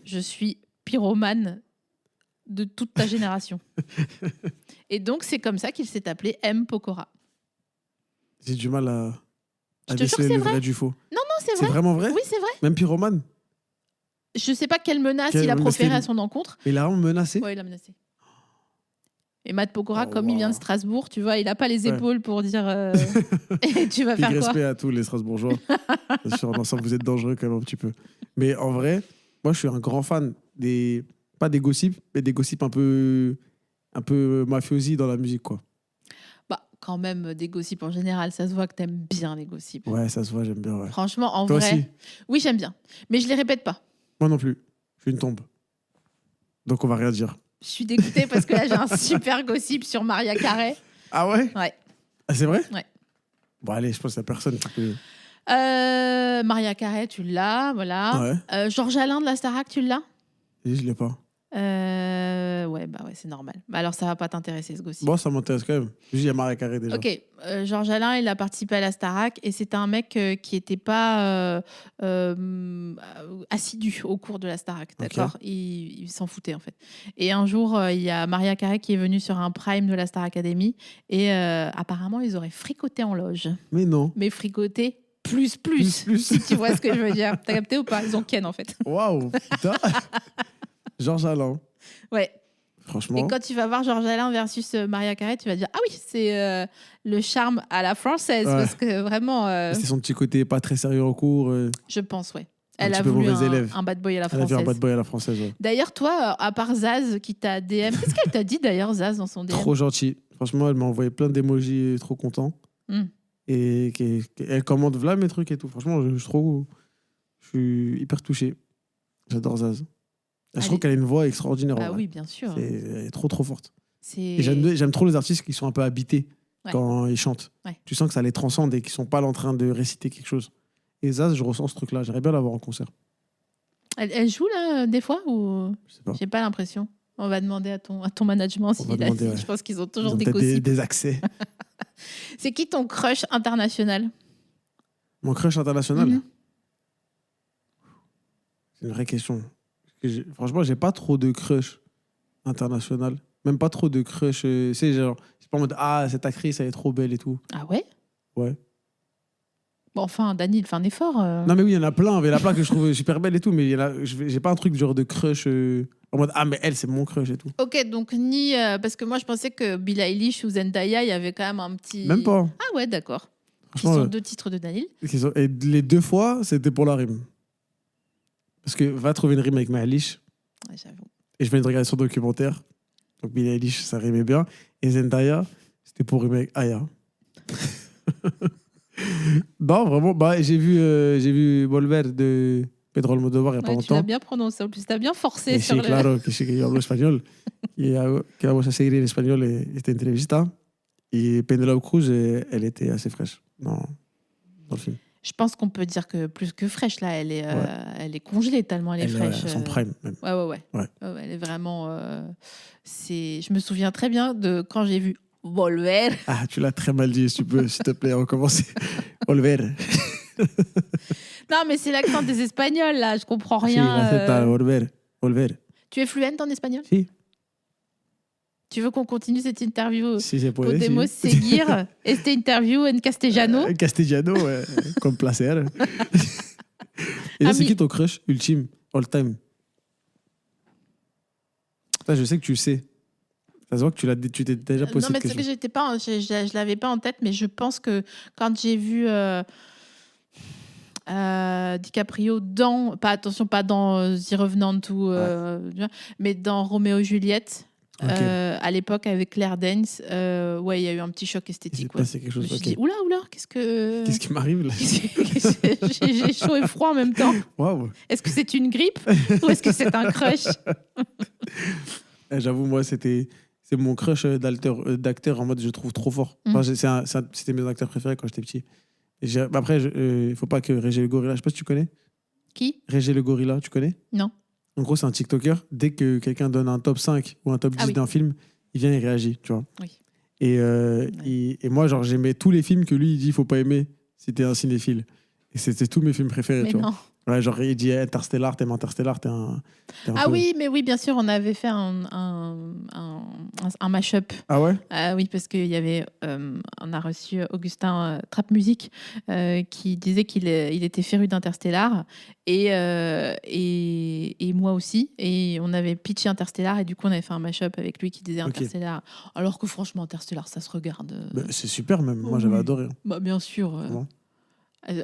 Je suis pyromane de toute ta génération. Et donc, c'est comme ça qu'il s'est appelé M. Pokora. J'ai du mal à déceler le vrai du faux. Non, c'est vrai. C'est vraiment vrai? Oui, c'est vrai. Même pyromane? Je sais pas quelle menace il a proférée à son encontre. Mais il a vraiment menacé? Oui, il a menacé. Et Matt Pokora, comme il vient de Strasbourg, tu vois, il n'a pas les épaules pour dire tu vas faire quoi? Respect à tous les Strasbourgeois. Sur l'ensemble, vous êtes dangereux quand même un petit peu. Mais en vrai, moi, je suis un grand fan pas des gossips, mais des gossips un peu mafiosi dans la musique, quoi. Bah, quand même, des gossips en général, ça se voit que t'aimes bien les gossips. Ouais, ça se voit, j'aime bien. Ouais. Franchement, en Toi vrai, aussi? Oui, j'aime bien. Mais je les répète pas. Moi non plus. Je suis une tombe. Donc, on va rien dire. Je suis dégoûtée parce que là, j'ai un super gossip sur Maria Carey. Ah ouais? Ouais. Ah, c'est vrai? Ouais. Bon, allez, je pense qu'il y a personne qui peut... Maria Carey, tu l'as, voilà. Ouais. Georges Alain de la Starac, tu l'as? Je l'ai pas. Ouais, c'est normal. Bah alors, ça va pas t'intéresser, ce gossip. Bon, ça m'intéresse quand même. Juste, il y a Maria Carré déjà. Ok, Georges Alain, il a participé à la Starac et c'est un mec qui n'était pas assidu au cours de la Starac, d'accord. Il s'en foutait en fait. Et un jour, il y a Maria Carré qui est venue sur un prime de la Star Academy et apparemment, ils auraient fricoté en loge. Mais non. Mais fricoté plus. Si tu vois ce que je veux dire. T'as capté ou pas? Ils ont ken en fait. Waouh, putain. Georges Alain. Ouais. Franchement. Et quand tu vas voir Georges Alain versus Maria Carré, tu vas dire ah oui, c'est le charme à la française parce que vraiment. C'est son petit côté pas très sérieux en cours. Je pense, ouais. Un Elle petit a peu voulu mauvais élève. un bad boy à la Elle a française. vu un bad boy à la française. Ouais. D'ailleurs, toi, à part Zaz qui t'a DM, qu'est-ce qu'elle t'a dit d'ailleurs, Zaz, dans son DM? Trop gentil. Franchement, elle m'a envoyé plein d'émojis trop content. Et elle commente voilà mes trucs et tout. Franchement, je suis hyper touché. J'adore Zaz. Je trouve qu'elle a une voix extraordinaire. Bah oui, bien sûr. Elle est trop forte. Et j'aime trop les artistes qui sont un peu habités quand ils chantent. Ouais. Tu sens que ça les transcende et qu'ils sont pas là en train de réciter quelque chose. Et Zaz, je ressens ce truc-là. J'aimerais bien l'avoir en concert. Elle joue là des fois ou Je sais pas. J'ai pas l'impression. On va demander à ton management s'il a dit. Ouais. Je pense qu'ils ont Ils toujours ont des peut-être gossips. des accès. C'est qui ton crush international? Mon crush international C'est une vraie question. Franchement, j'ai pas trop de crush international. Même pas trop de crush. C'est genre, c'est pas en mode ah, cette actrice, elle est trop belle et tout. Ah ouais? Ouais. Bon, enfin, Dany, il fait un effort. Non, mais oui, il y en a plein. Il y en a plein que je trouve super belle et tout. Mais j'ai pas un truc genre de crush en mode ah, mais elle, c'est mon crush et tout. Ok, donc ni. Parce que moi, je pensais que Billie Eilish ou Zendaya, il y avait quand même un petit. Même pas. Ah ouais, d'accord. Qui Franchement, sont deux titres de Dany. Et les deux fois, c'était pour la rime. Parce que va trouver une rime avec Eilish. Ouais, j'avoue. Et je venais de regarder son documentaire. Donc Billie Eilish, ça rimait bien. Et Zendaya, c'était pour rimer avec Aya. Non, vraiment, bah, j'ai vu Volver de Pedro Almodóvar il y a pas Tu l'as longtemps. bien prononcé. En plus, tu as bien forcé Et sur sí, le. claro, que sí que yo hablo español. Y que vamos a seguir en español esta entrevista. Et Penélope Cruz, elle était assez fraîche dans le film. Je pense qu'on peut dire que plus que fraîche, là, elle est congelée tellement elle est fraîche. Son prime, même. Ouais. Elle est vraiment. Je me souviens très bien de quand j'ai vu Volver. Ah, tu l'as très mal dit, si tu peux, s'il te plaît, recommencer. Volver. Non, mais c'est l'accent des Espagnols, là, je comprends Sí, rien. Volver. Tu es fluente en espagnol? Si. Tu veux qu'on continue cette interview? Si se puede, Podemos sí. seguir esta interview en castellano. Castellano, ouais, comme placer. Et là, c'est qui ton crush ultime, all time? Ça, je sais que tu le sais. Ça se voit que tu t'es déjà posé Non, mais cette c'est que question. je l'avais pas en tête, mais je pense que quand j'ai vu DiCaprio pas dans The Revenant ou mais dans Roméo et Juliette. À l'époque avec Claire Danes, il y a eu un petit choc esthétique. C'est quelque chose. Je me suis dit, oula, qu'est-ce qui m'arrive là? J'ai chaud et froid en même temps. Waouh. Est-ce que c'est une grippe ou est-ce que c'est un crush? J'avoue, moi, c'est mon crush d'acteur en mode je trouve trop fort. Enfin, c'était mes acteurs préférés quand j'étais petit. Après, il faut pas que Régé le Gorilla, je sais pas si tu connais. Qui? Régé le Gorilla, tu connais? Non. En gros, c'est un TikToker. Dès que quelqu'un donne un top 5 ou un top 10 d'un film, il vient et réagit, tu vois. Oui. Et moi, genre, j'aimais tous les films que lui, il dit faut pas aimer si t'es un cinéphile. Et c'était tous mes films préférés, mais tu non. vois. Ouais, genre, il dit Interstellar, t'aimes Interstellar, t'es un peu... Oui, mais oui, bien sûr, on avait fait un mash-up. Ah ouais? Oui, parce qu'on a reçu Augustin Trap Music qui disait qu'il était féru d'Interstellar et moi aussi. Et on avait pitché Interstellar et du coup, on avait fait un mash-up avec lui qui disait Interstellar. Alors que franchement, Interstellar, ça se regarde. Bah, c'est super même. Moi, j'avais adoré. Bah, bien sûr.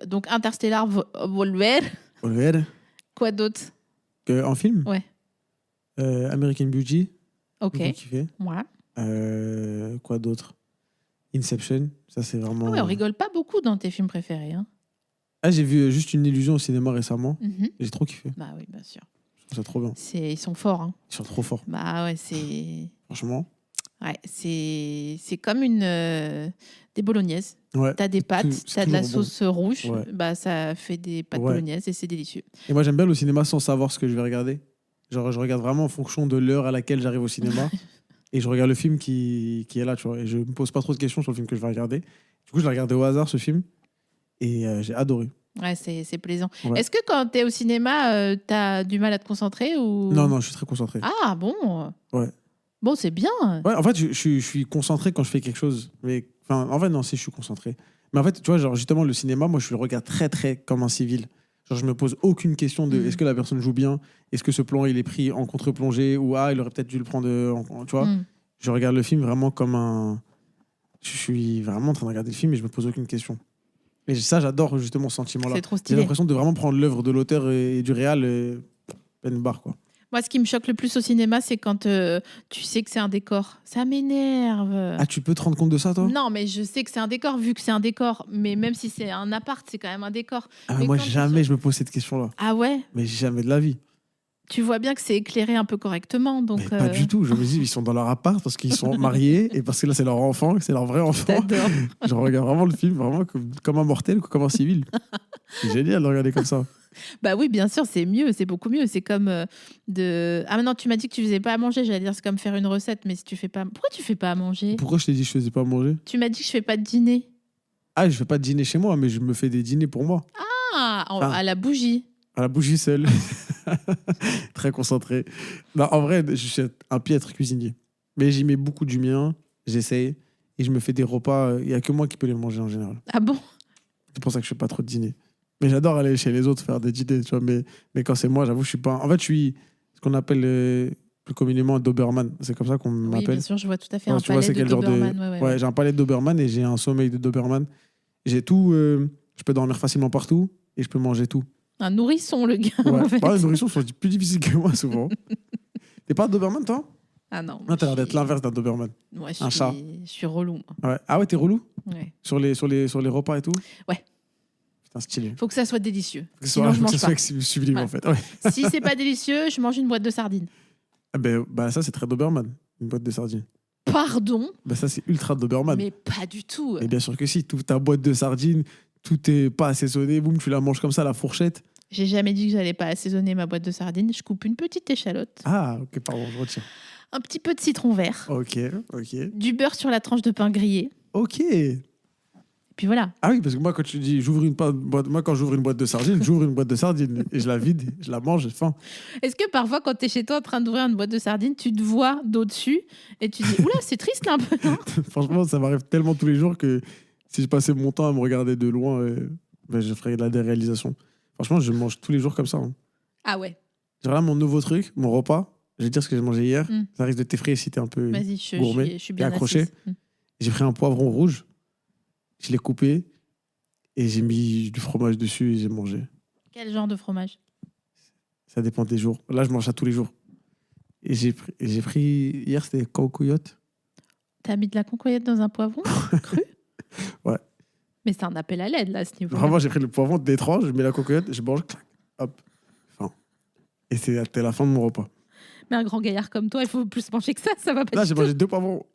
Donc, Interstellar, Volver. Quoi d'autre? En film? Ouais. American Beauty. Ok. Kiffé. Ouais. Quoi d'autre? Inception. Ça, c'est vraiment... on rigole pas beaucoup dans tes films préférés. Hein. J'ai vu Juste une illusion au cinéma récemment. J'ai trop kiffé. Bah oui, bien sûr. Je trouve ça trop bien. Ils sont forts. Hein. Ils sont trop forts. Bah ouais, c'est... Franchement. Ouais, c'est comme des bolognaises. Ouais. T'as des pâtes, t'as de la sauce rouge, ouais. Bah ça fait des pâtes bolognaises et c'est délicieux. Et moi j'aime bien le cinéma sans savoir ce que je vais regarder. Genre je regarde vraiment en fonction de l'heure à laquelle j'arrive au cinéma. et je regarde le film qui est là, tu vois. Et je me pose pas trop de questions sur le film que je vais regarder. Du coup, je l'ai regardé au hasard, ce film, et j'ai adoré. Ouais, c'est plaisant. Ouais. Est-ce que quand tu es au cinéma, tu as du mal à te concentrer ou... Non, je suis très concentré. Ah, bon. Ouais. Bon, c'est bien. Ouais, en fait, je suis concentré quand je fais quelque chose. Mais, enfin, en fait, non, si, je suis concentré. Mais en fait, tu vois, genre, justement, le cinéma, moi, je le regarde très, très comme un civil. Genre, je me pose aucune question de est-ce que la personne joue bien? Est-ce que ce plan, il est pris en contre-plongée? Ou, il aurait peut-être dû le prendre tu vois? Je regarde le film vraiment comme un... Je suis vraiment en train de regarder le film et je me pose aucune question. Et ça, j'adore justement ce sentiment-là. C'est trop J'ai stylé. l'impression de vraiment prendre l'œuvre de l'auteur et du réal peine barre, quoi. Moi, ce qui me choque le plus au cinéma, c'est quand tu sais que c'est un décor. Ça m'énerve. Ah, tu peux te rendre compte de ça, toi? Non, mais je sais que c'est un décor, vu que c'est un décor. Mais même si c'est un appart, c'est quand même un décor. Ah, Mais moi, quand jamais je me pose cette question-là. Ah ouais? Mais jamais de la vie. Tu vois bien que c'est éclairé un peu correctement. Donc, Mais pas du tout. Je me dis, ils sont dans leur appart parce qu'ils sont mariés et parce que là, c'est leur enfant, c'est leur vrai enfant. T'adores. Je regarde vraiment le film vraiment comme un mortel, comme un civil. C'est génial de regarder comme ça. Bah oui, bien sûr, c'est mieux, c'est beaucoup mieux. C'est comme de. Ah, maintenant, tu m'as dit que tu faisais pas à manger. J'allais dire, c'est comme faire une recette, mais si tu fais pas. Pourquoi tu fais pas à manger? Pourquoi je t'ai dit que je faisais pas à manger? Tu m'as dit que je fais pas de dîner. Ah, je fais pas de dîner chez moi, mais je me fais des dîners pour moi. À la bougie. À la bougie seule. Très concentré. Non, en vrai, je suis un piètre cuisinier. Mais j'y mets beaucoup du mien, j'essaye. Et je me fais des repas. Il n'y a que moi qui peux les manger en général. Ah bon? C'est pour ça que je fais pas trop de dîner. Mais j'adore aller chez les autres faire des dîners, tu vois. Mais quand c'est moi, j'avoue, je suis pas. En fait, je suis ce qu'on appelle plus communément un Doberman. C'est comme ça qu'on Oui, m'appelle. bien sûr, je vois tout à fait Ouais, un tu vois, palais c'est de quel genre de. Doberman. Ouais, j'ai un palais de Doberman et j'ai un sommeil de Doberman. J'ai tout. Je peux dormir facilement partout et je peux manger tout. Un nourrisson, le gars. Ouais. En fait. Les nourrissons sont plus difficiles que moi, souvent. T'es pas un Doberman, toi? Ah non. Non, t'as l'air d'être l'inverse d'un Doberman. Moi, Un chat. Je suis relou. Ouais. Ah ouais, t'es relou? Ouais. Sur les repas et tout? Ouais. Putain, stylé. Faut que ça soit délicieux. Faut que ce Sinon, soit, je faut que mange ce pas. soit sublime, Ouais. en fait. Ouais. Si c'est pas délicieux, je mange une boîte de sardines. Ah bah, ça, c'est très Doberman, une boîte de sardines. Pardon, Bah, ça, c'est ultra Doberman. mais pas du tout. Et bien sûr que si, toute ta boîte de sardines, tout est pas assaisonné, boum, tu la manges comme ça à la fourchette. J'ai jamais dit que j'allais pas assaisonner ma boîte de sardines. Je coupe une petite échalote, Ah, ok, pardon, je retiens. un petit peu de citron vert, Ok. du beurre sur la tranche de pain grillé. Ok. Et puis voilà. Ah oui, parce que moi, quand tu dis quand j'ouvre une boîte de sardines, j'ouvre une boîte de sardines et je la vide, je la mange, j'ai faim. Est-ce que parfois, quand tu es chez toi en train d'ouvrir une boîte de sardines, tu te vois d'au-dessus et tu dis oula, c'est triste là un peu, non? Franchement, ça m'arrive tellement tous les jours que si je passais mon temps à me regarder de loin, je ferais de la déréalisation. Franchement, je mange tous les jours comme ça. Hein. Ah ouais, Genre là, mon nouveau truc, mon repas, je vais te dire ce que j'ai mangé hier. Mm. Ça risque de t'effrayer si t'es un peu vas-y, gourmet. je suis bien accroché. assise. J'ai pris un poivron rouge, je l'ai coupé et j'ai mis du fromage dessus et j'ai mangé. Quel genre de fromage? Ça dépend des jours. Là, je mange ça tous les jours. Et j'ai pris hier, c'était cocoyote. T'as mis de la concoyette dans un poivron cru? Ouais. Mais c'est un appel à l'aide là à ce niveau. Vraiment, j'ai pris le poivron d'étrange, je mets la cocoyote, je mange, clac, hop, fin. Et c'était la fin de mon repas. Mais un grand gaillard comme toi, il faut plus manger que ça va pas Là, du j'ai tout. mangé 2 poivrons.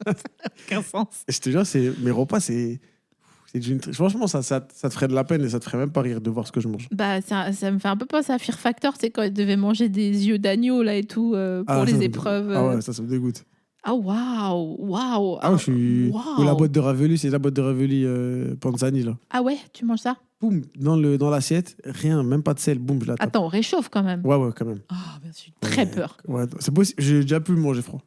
Aucun sens. Et je te jure, mes repas, c'est franchement, ça te ferait de la peine et ça te ferait même pas rire de voir ce que je mange. Bah, ça me fait un peu penser à Fear Factor, c'est quand ils devaient manger des yeux d'agneau là et tout pour les épreuves. Ah ouais, ça me dégoûte. Ah waouh. Ah ouais, je suis. Waouh. Ou la boîte de ravioli, c'est la boîte de ravioli Panzani, là. Ah ouais, tu manges ça? Boum, dans l'assiette, rien, même pas de sel, boum, je la tape. Attends, on réchauffe quand même. Ouais, quand même. Ah, bien sûr, très peur. Ouais, c'est possible, j'ai déjà pu manger froid.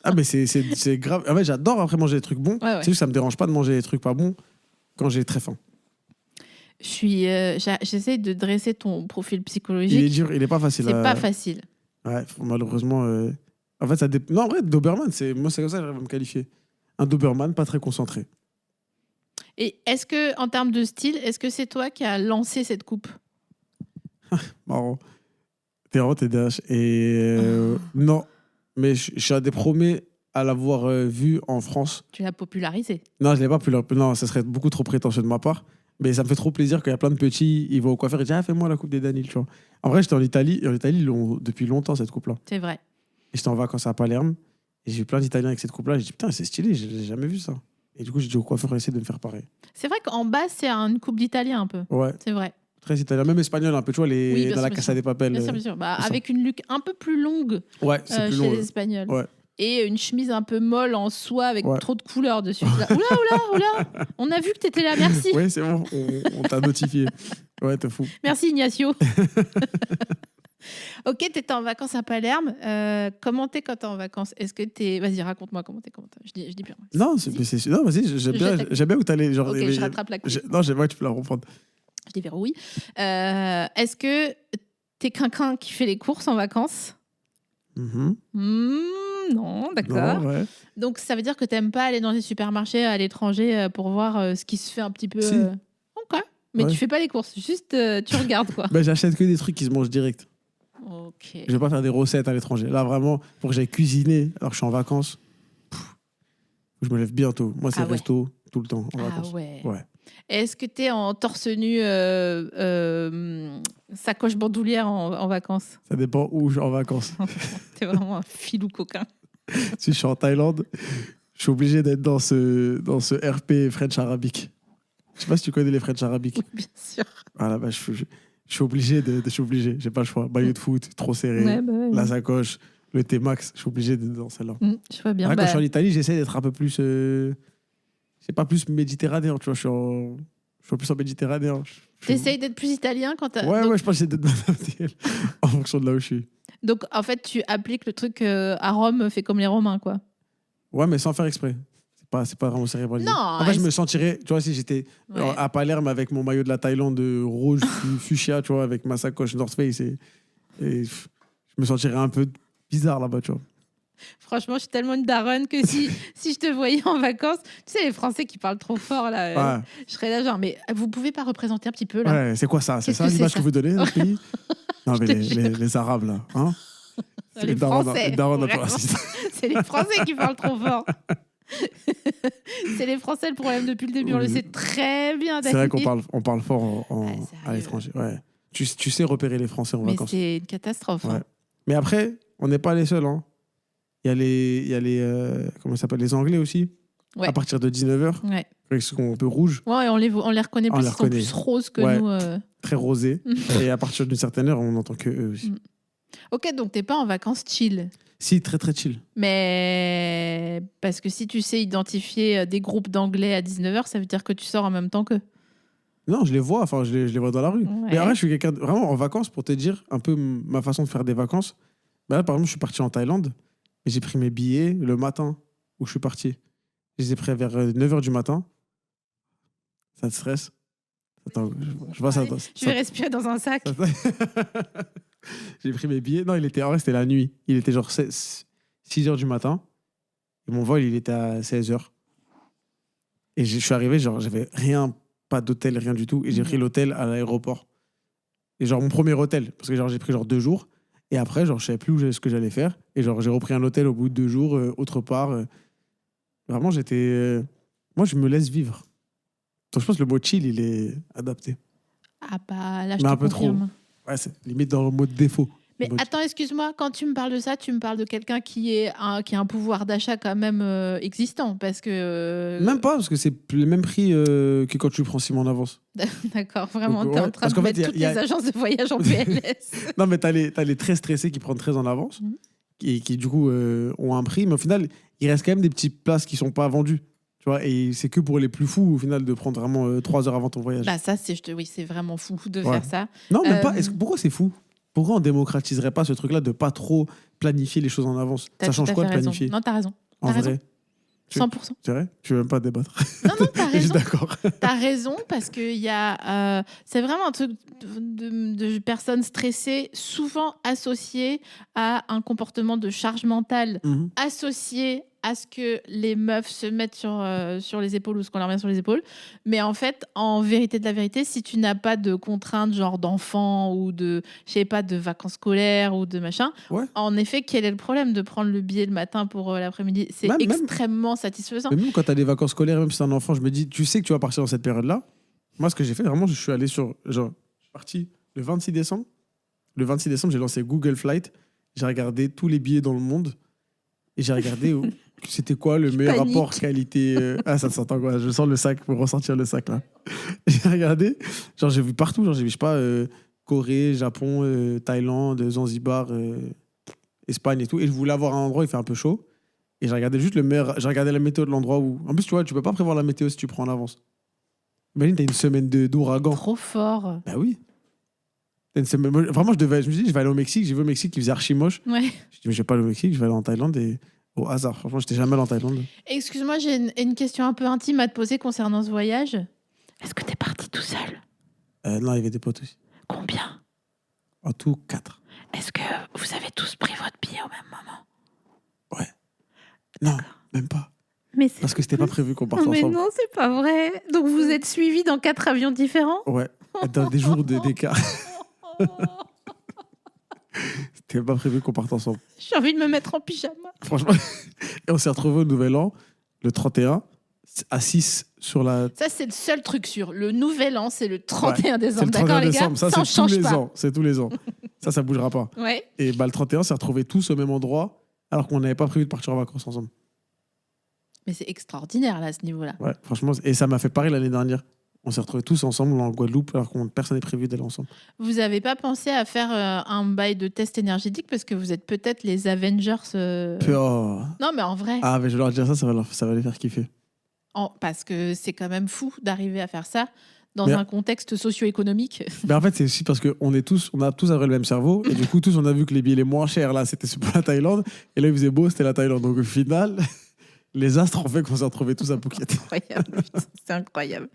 Ah, mais c'est grave. En fait, j'adore après manger des trucs bons. Ouais. C'est juste que ça me dérange pas de manger des trucs pas bons quand j'ai très faim. J'essaie de dresser ton profil psychologique. Il est dur, il est pas facile. C'est pas facile. Ouais, malheureusement. En fait, non, en vrai, Doberman, moi, c'est comme ça que j'arrive à me qualifier. Un Doberman pas très concentré. Et est-ce que, en termes de style, est-ce que c'est toi qui as lancé cette coupe? Marrant. T'es DH. Et non, mais je suis un des premiers à l'avoir vu en France. Tu l'as popularisé. Non, je l'ai pas pu. Non, ça serait beaucoup trop prétentieux de ma part. Mais ça me fait trop plaisir quand il y a plein de petits, ils vont au coiffeur et disent fais-moi la coupe des Daniel, tu vois. En vrai, j'étais en Italie, et en Italie, ils l'ont depuis longtemps, cette coupe-là. C'est vrai. Et j'étais en vacances à Palerme, et j'ai vu plein d'Italiens avec cette coupe-là. J'ai dit, putain, c'est stylé, j'ai jamais vu ça. Et du coup, j'ai dit au coiffeur, essayer de me faire pareil. C'est vrai qu'en bas, c'est une coupe d'italien un peu. Ouais, C'est vrai. Très italien, même espagnol un peu, tu vois, Oui, bien dans la sûr, Casa de Papel. Bien sûr, bien sûr. Bah, c'est ça. avec une nuque un peu plus longue Ouais, c'est plus chez long. les Espagnols. Ouais. Et une chemise un peu molle en soie avec Ouais. trop de couleurs dessus. Là, oula, on a vu que t'étais là, merci. Oui, c'est bon, on t'a notifié. Ouais, t'es fou. Merci Ignacio. Ok, t'étais en vacances à Palerme. Comment t'es quand t'es en vacances? Est-ce que t'es... Vas-y, raconte-moi comment t'es. Je dis bien. Non, Vas-y. non, vas-y, j'aime bien où t'allais. Genre, Ok, je rattrape la coupe. Non, j'aime bien que tu peux la reprendre. Je déverrouille. Est-ce que t'es quelqu'un qui fait les courses en vacances? Mhm. Non, d'accord. Non, ouais. Donc ça veut dire que t'aimes pas aller dans les supermarchés à l'étranger pour voir ce qui se fait un petit peu. Si. Ok. Mais Ouais. tu fais pas les courses, juste tu regardes quoi. Ben, j'achète que des trucs qui se mangent direct. Ok. Je vais pas faire des recettes à l'étranger. Là, vraiment, pour que j'aille cuisiner alors que je suis en vacances, je me lève bientôt. Moi, c'est Ah ouais. resto tout le temps en Ah vacances. ouais. Ouais. Est-ce que t'es en torse nu sacoche bandoulière en vacances? Ça dépend où je suis en vacances. T'es vraiment un filou coquin. Si je suis en Thaïlande, je suis obligé d'être dans ce RP French Arabic. Je sais pas si tu connais les French Arabic. Oui, bien sûr. Voilà, bah, je suis obligé je suis obligé. J'ai pas le choix. Maillot de foot, trop serré. Ouais, bah ouais. La sacoche, le T-Max. Je suis obligé d'être dans celle-là. Je vois bien. Après, quand Bah, je suis en Italie, j'essaie d'être un peu plus. C'est pas plus méditerranéen, tu vois. Je suis plus en méditerranéen. t'essayes d'être plus italien quand t'as. Ouais, donc, ouais, je pense que j'essaie d'être en fonction de là où je suis. donc, en fait, tu appliques le truc à Rome, fait comme les Romains, quoi. Ouais, mais sans faire exprès. C'est pas vraiment cérébralisé. Non, En fait, je me sentirais, tu vois, si j'étais Ouais. à Palerme avec mon maillot de la Thaïlande rouge fuchsia, tu vois, avec ma sacoche North Face, et je me sentirais un peu bizarre là-bas, tu vois. Franchement, je suis tellement une daronne que si je te voyais en vacances, tu sais, les Français qui parlent trop fort, là, je serais là, genre, mais vous pouvez pas représenter un petit peu, là? Ouais, c'est quoi ça? C'est Qu'est-ce ça que l'image c'est, que vous donnez dans ce pays? Non, mais Je te jure. les Arabes, là. Hein? Les Français. Les darons un peu Vraiment. racistes. C'est les Français qui parlent trop fort. C'est les Français le problème depuis le début, on le Oui. sait très bien. C'est vrai Dani. on parle fort Ouais, à sérieux. l'étranger. Ouais. Tu sais repérer les Français en Mais vacances. c'est une catastrophe. Ouais. Hein. Mais après, on n'est pas les seuls. Hein. Il y a les comment ça s'appelle, les Anglais aussi. Ouais. À partir de 19h, Ouais. avec ce qu'on peut rouge, Ouais, on les reconnaît On plus, les ils sont reconnaît. plus roses que Ouais. nous. très rosé. Et à partir d'une certaine heure, on n'entend que eux aussi. Ok, donc t'es pas en vacances chill. Si, très très chill. Mais parce que si tu sais identifier des groupes d'anglais à 19h, ça veut dire que tu sors en même temps qu'eux. Non, je les vois, enfin, je les vois dans la rue. Ouais. Mais après, je suis quelqu'un vraiment en vacances, pour te dire un peu ma façon de faire des vacances. Bah là, par exemple, je suis parti en Thaïlande et j'ai pris mes billets le matin où je suis parti. Je les ai pris vers 9h du matin. Ça te stresse? Attends, je vois ça. Je vais respirer dans un sac. J'ai pris mes billets. Non, en vrai, c'était la nuit. Il était genre 6h du matin. Et mon vol, il était à 16h. Et je suis arrivé, genre, j'avais rien, pas d'hôtel, rien du tout. Et j'ai pris l'hôtel à l'aéroport. Et genre, mon premier hôtel, parce que genre, j'ai pris genre 2 jours. Et après, genre, je savais plus ce que j'allais faire. Et genre, j'ai repris un hôtel au bout de 2 jours, autre part. Vraiment, j'étais. Moi, je me laisse vivre. Donc, je pense que le mot chill, il est adapté. Ah bah là, je Mais te un peu confirme. Ouais, c'est limite dans le mode défaut. Mais Mode- attends, excuse-moi, quand tu me parles de ça, tu me parles de quelqu'un qui a un pouvoir d'achat quand même existant. Parce que. Même pas, parce que c'est le même prix que quand tu le prends 6 mois en avance. D'accord, vraiment, Donc, t'es ouais, en train parce de qu'en fait, mettre toutes il y a- les agences de voyage en PLS. Non, mais t'as les très stressés qui prennent très en avance, Mhm. qui du coup ont un prix, mais au final, il reste quand même des petites places qui sont pas vendues. Tu vois, et c'est que pour les plus fous, au final, de prendre vraiment 3 heures avant ton voyage. Bah ça, oui, c'est vraiment fou de Ouais. faire ça. Non, même pas. Euh, Pourquoi c'est fou? Pourquoi on démocratiserait pas ce truc-là de pas trop planifier les choses en avance? T'as Ça tout change à quoi de fait raison. planifier? Non, t'as raison. En T'as vrai, raison. 100%. c'est vrai? Je veux même pas débattre. Non, non, t'as Je suis raison. d'accord. T'as raison parce que c'est vraiment un truc de personnes stressées, souvent associé à un comportement de charge mentale, Mhm. associé à ce que les meufs se mettent sur les épaules ou ce qu'on leur met sur les épaules. Mais en fait, en vérité de la vérité, si tu n'as pas de contraintes genre d'enfants ou de, je sais pas, de vacances scolaires ou de machin, Ouais. en effet, quel est le problème de prendre le billet le matin pour l'après-midi? C'est Même- extrêmement satisfaisant. Mais même quand tu as des vacances scolaires, même si c'est un enfant, je me dis, tu sais que tu vas partir dans cette période-là. Moi, ce que j'ai fait, vraiment, je suis allé sur. Genre, je suis parti le 26 décembre. Le 26 décembre, j'ai lancé Google Flight. J'ai regardé tous les billets dans le monde. Et j'ai regardé c'était quoi le meilleur Panique. rapport qualité. Ah, ça s'entend quoi. Je sens le sac, pour ressentir le sac là. J'ai regardé, genre j'ai vu partout, genre j'ai vu, je sais pas, Corée, Japon, Thaïlande, Zanzibar, Espagne et tout. Et je voulais avoir un endroit où il fait un peu chaud. Et j'ai regardé juste le meilleur. J'ai regardé la météo de l'endroit où. En plus, tu vois, tu peux pas prévoir la météo si tu prends en avance. Imagine, t'as une semaine d'ouragan. Trop fort. Bah oui. T'as une semaine... Vraiment, je me suis dit, je vais aller au Mexique. J'ai vu au Mexique qui faisait archi moche. Ouais. Je me dit, mais je vais pas aller au Mexique, je vais aller en Thaïlande et au hasard. Franchement, j'étais jamais allé en Thaïlande. Excuse-moi, j'ai une question un peu intime à te poser concernant ce voyage. Est-ce que t'es parti tout seul? Non, il y avait des potes aussi. Combien? En tout, 4. Est-ce que vous avez tous pris votre billet au même moment? Ouais. Non, même pas. Mais Parce que c'était pas prévu qu'on parte mais ensemble. non, c'est pas vrai. Donc vous êtes suivis dans 4 avions différents? Ouais. Dans des jours d'écart. C'était pas prévu qu'on parte ensemble. J'ai envie de me mettre en pyjama. Franchement. Et on s'est retrouvés au Nouvel An, le 31, à 6 sur la. Ça, c'est le seul truc sûr. Le nouvel an, c'est le 31 C'est décembre. le D'accord, 31 les gars? décembre. Ça, on c'est tous change les pas. ans. C'est tous les ans. Ça bougera pas. Ouais. Et bah, le 31, on s'est retrouvés tous au même endroit, alors qu'on n'avait pas prévu de partir en vacances ensemble. Mais c'est extraordinaire, là, à ce niveau-là. Ouais, franchement. Et ça m'a fait pareil l'année dernière. On s'est retrouvés tous ensemble en Guadeloupe, alors que personne n'est prévu d'aller ensemble. Vous avez pas pensé à faire un bail de test énergétique parce que vous êtes peut-être les Avengers. Oh. Non, mais en vrai. Ah, mais je vais leur dire ça va les faire kiffer. Parce que c'est quand même fou d'arriver à faire ça dans Mais- un contexte socio-économique. Mais en fait, c'est aussi parce qu'on on a tous à vrai le même cerveau. Et du coup, tous, on a vu que les billets les moins chers, là, c'était pour la Thaïlande. Et là, il faisait beau, c'était la Thaïlande. Donc, au final, les astres ont fait qu'on s'est retrouvés tous à Phuket. Incroyable, putain, c'est incroyable.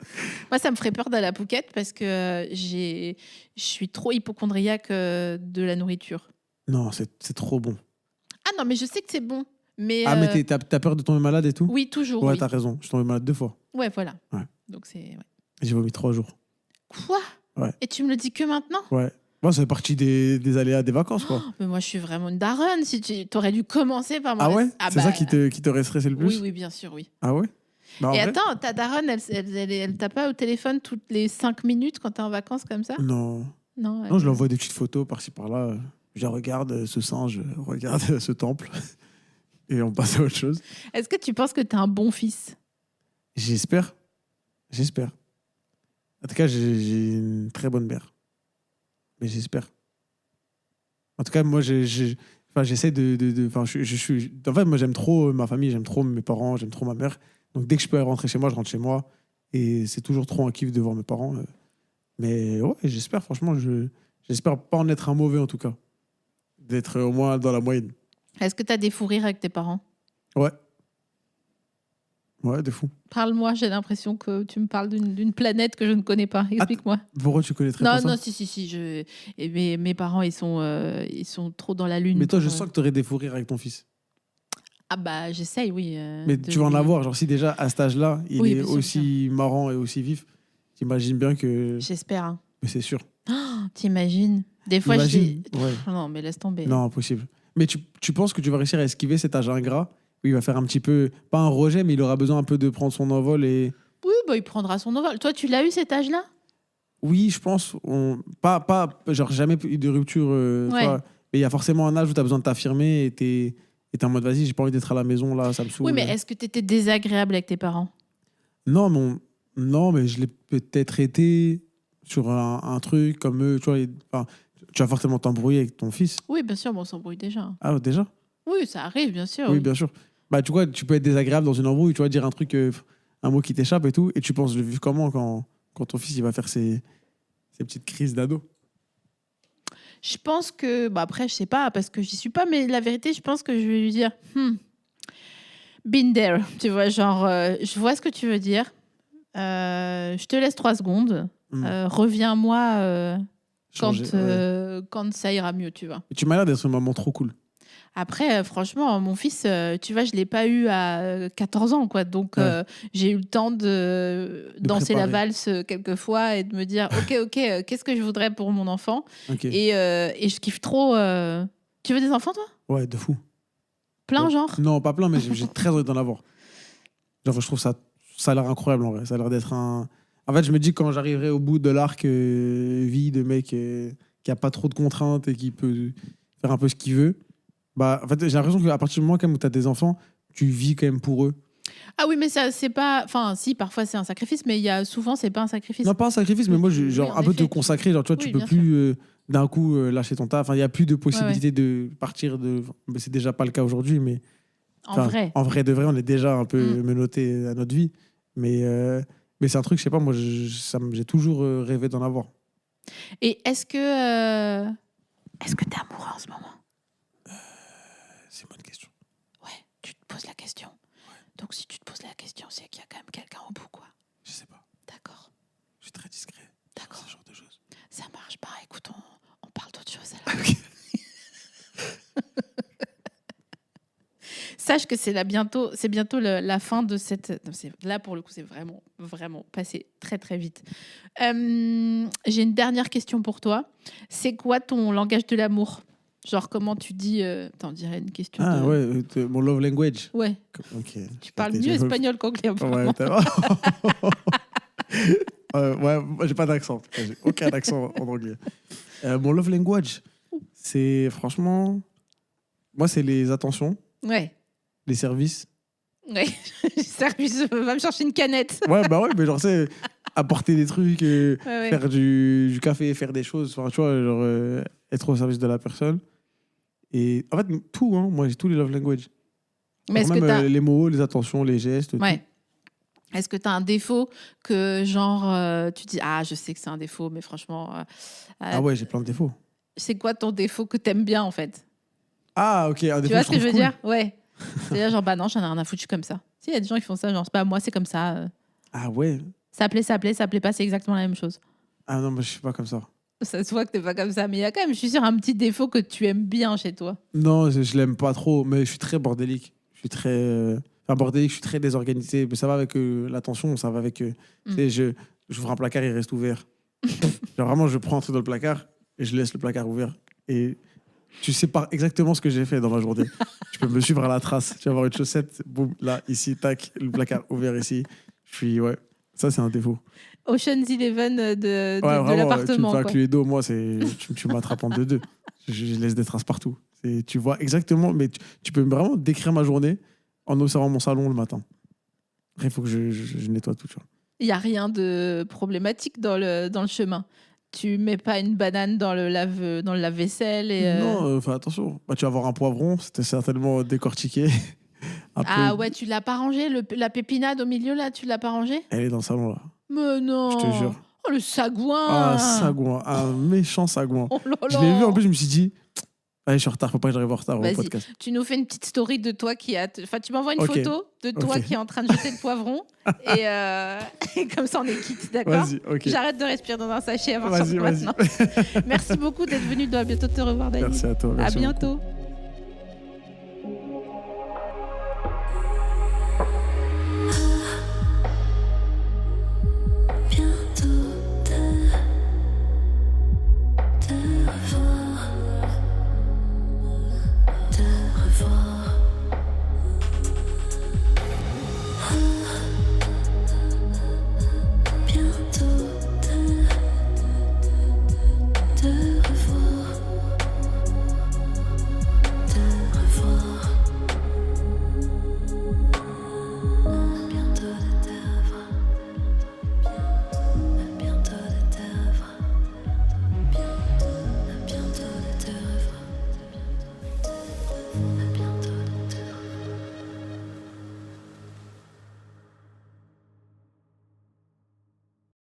Moi, ça me ferait peur d'aller à Phuket parce que je suis trop hypochondriaque de la nourriture. Non, c'est trop bon. Ah non, mais je sais que c'est bon. Mais, Ah, mais t'as peur de tomber malade et tout? oui, toujours. Ouais, Oui. t'as raison. Je suis tombé malade 2 fois. Ouais, voilà. Ouais. Donc c'est. Ouais. J'ai vomi 3 jours. Quoi? Ouais. Et tu me le dis que maintenant? Ouais. Moi, ça fait partie des aléas des vacances, quoi. Mais moi, je suis vraiment une daronne. Si tu aurais dû commencer par moi. Ah ouais? C'est ça qui t'aurait stressé le plus? Oui, oui, bien sûr, oui. Ah ouais? Bah, en Et vrai, attends, ta daronne, elle t'a pas au téléphone toutes les 5 minutes quand t'es en vacances comme ça? Non. Non, Non, je lui envoie des petites photos par-ci par-là. Je dis, regarde ce singe, regarde ce temple. Et on passe à autre chose. Est-ce que tu penses que t'es un bon fils? J'espère. J'espère. En tout cas, j'ai une très bonne mère. Mais j'espère. En tout cas, moi, j'essaie enfin, je suis. En fait, moi, j'aime trop ma famille, j'aime trop mes parents, j'aime trop ma mère. Donc, dès que je peux rentrer chez moi, je rentre chez moi. Et c'est toujours trop un kiff de voir mes parents. Mais ouais, j'espère, franchement, j'espère pas en être un mauvais, en tout cas. D'être au moins dans la moyenne. Est-ce que t'as des fous rires avec tes parents? Ouais. Ouais, de fou. Parle-moi, j'ai l'impression que tu me parles d'une planète que je ne connais pas. Explique-moi. Pourquoi tu connaîtrais Non, pas ça? non, si. Et mes parents, ils sont trop dans la lune. Mais toi, je pour, sens que tu aurais des fous rires avec ton fils. Ah bah, j'essaye, oui. Mais tu vas en avoir. Genre, si déjà, à cet âge-là, il Oui, est bien sûr, aussi marrant et aussi vif, t'imagines bien que... J'espère. Hein. Mais c'est sûr. T'imagines? Des fois, Imagine. je dis... Ouais. Non, mais laisse tomber. Non, impossible. Mais tu penses que tu vas réussir à esquiver cet âge ingrat où il va faire un petit peu... Pas un rejet, mais il aura besoin un peu de prendre son envol et... Oui, bah, il prendra son envol. Toi, tu l'as eu cet âge-là? Oui, je pense. Pas genre, jamais eu de rupture. Tu Ouais. vois. Mais il y a forcément un âge où tu as besoin de t'affirmer et t'es en mode, vas-y, j'ai pas envie d'être à la maison, là, ça me saoule. Oui, mais est-ce que tu étais désagréable avec tes parents? Non, non, mais je l'ai peut-être été sur un truc comme eux. Tu vois, enfin, tu vas forcément t'embrouiller avec ton fils. Oui, bien sûr, bon, on s'embrouille déjà. Ah, déjà? Oui, ça arrive, bien sûr. Oui, bien sûr. Bah, tu vois, tu peux être désagréable dans une embrouille, tu vois, dire un truc, un mot qui t'échappe et tout, et tu penses, je vis comment quand ton fils il va faire ses petites crises d'ado? Je pense que... Bah, après, je sais pas, parce que j'y suis pas, mais la vérité, je pense que je vais lui dire... Been there. Tu vois, genre, je vois ce que tu veux dire. Je te laisse 3 secondes. Reviens-moi Changer, ouais. quand ça ira mieux, tu vois. Et tu m'as l'air d'être une maman trop cool. Après, franchement, mon fils, tu vois, je ne l'ai pas eu à 14 ans, quoi. Donc, Ouais. j'ai eu le temps de danser la préparer. valse quelques fois et de me dire, OK, qu'est-ce que je voudrais pour mon enfant? Ok. Et je kiffe trop... Tu veux des enfants, toi? Ouais, de fou. Plein, Ouais. genre? Non, pas plein, mais j'ai très envie d'en avoir. Genre, je trouve ça a l'air incroyable en vrai. Ça a l'air d'être un. En fait, je me dis que quand j'arriverai au bout de l'arc vie de mec qui a pas trop de contraintes et qui peut faire un peu ce qu'il veut, Bah, en fait, j'ai l'impression qu'à partir du moment quand même où tu as des enfants, tu vis quand même pour eux. Ah oui, mais ça, c'est pas. Enfin, si, parfois c'est un sacrifice, mais il y a souvent, c'est pas un sacrifice. Non, pas un sacrifice, mais Oui, moi, oui, genre, en un peu effet, te consacrer. Genre, tu vois, oui, tu peux bien plus d'un coup lâcher ton taf. Enfin, il n'y a plus de possibilité Ouais, de partir de. Mais c'est déjà pas le cas aujourd'hui, mais. En Enfin, vrai. en vrai de vrai, on est déjà un peu Mm. menotté à notre vie. Mais c'est un truc, je sais pas, moi, j'ai toujours rêvé d'en avoir. Et est-ce que t'es amoureux en ce moment? C'est une bonne question. Ouais, tu te poses la question. Donc si tu te poses la question, c'est qu'il y a quand même quelqu'un au bout, quoi. Je sais pas. D'accord. Je suis très discret. D'accord. Ce genre de choses. Ça marche pas. Écoute, on parle d'autre chose alors. Ok. Sache que c'est bientôt la fin de cette. Non, là, pour le coup, c'est vraiment, vraiment passé très, très vite. J'ai une dernière question pour toi. C'est quoi ton langage de l'amour? Genre, comment tu dis. Attends, on dirait une question Ah de. ouais, mon love language. Ouais, Ok. tu parles mieux espagnol qu'anglais, apparemment. Ouais, ouais, moi, j'ai pas d'accent. J'ai aucun accent en anglais. Mon love language, c'est franchement. Moi, c'est les attentions, Ouais. les services. Ouais. Service, va me chercher une canette. Ouais, bah ouais, mais genre, c'est apporter des trucs, Ouais. faire du café, faire des choses. Enfin, tu vois, genre, être au service de la personne. Et en fait, tout, hein, moi, j'ai tous les love language. Mais est-ce Même que t'as. les mots, les attentions, les gestes. Ouais. Tout. Est-ce que tu as un défaut que, genre, tu dis, ah, je sais que c'est un défaut, mais franchement, Ah ouais, j'ai plein de défauts. c'est quoi ton défaut que t'aimes bien, en fait? Ah, ok, un défaut. Tu vois ce que je veux trouve dire? Ouais. C'est-à-dire, genre, bah non, j'en ai rien à foutre, je suis comme ça. Si, il y a des gens qui font ça, genre, c'est pas moi, c'est comme ça. cool. Ah ouais. Ça plaît pas, c'est exactement la même chose. Ah non, moi, je suis pas comme ça. Ça se voit que t'es pas comme ça, mais il y a quand même, je suis sûre, un petit défaut que tu aimes bien chez toi. Non, je l'aime pas trop, mais je suis très bordélique. Je suis très. Enfin, bordélique, je suis très désorganisé. Mais ça va avec l'attention, ça va avec. Tu sais, j'ouvre un placard, il reste ouvert. Genre vraiment, je prends un truc dans le placard et je laisse le placard ouvert. Et tu sais pas exactement ce que j'ai fait dans ma journée. Tu peux me suivre à la trace. Tu vas avoir une chaussette, boum, là, ici, tac, le placard ouvert ici. Je suis, ouais, ça c'est un défaut. Ocean's Eleven de Ouais, vraiment, l'appartement. tu me fais un Quoi. Cluedo, moi, tu m'attrapes en 2-2. Je laisse des traces partout. Tu vois exactement, mais tu peux vraiment décrire ma journée en observant mon salon le matin. Après, il faut que je nettoie tout. Tu vois. Il n'y a rien de problématique dans le chemin. Tu mets pas une banane dans le lave-vaisselle et Non, fais attention. Bah, tu vas avoir un poivron, c'était certainement décortiqué. Ah ouais, tu l'as pas rangé la pépinade au milieu là, tu l'as pas rangé? Elle est dans le salon là. Mais non. Je te jure. Oh le sagouin. Ah, sagouin, un méchant sagouin. Oh là là. Je l'ai vu, en plus, je me suis dit, allez, je suis en retard, faut pas que j'arrive en retard au Vas-y, podcast. tu nous fais une petite story de toi qui a. Enfin, tu m'envoies une Ok. photo de toi Ok. qui est en train de jeter le poivron et, et comme ça on est quitte, d'accord? Vas-y, ok. J'arrête de respirer dans un sachet à partir Vas-y, de vas-y. maintenant. Merci beaucoup d'être venu. À bientôt te revoir, Dani. Merci à toi. À merci beaucoup. bientôt.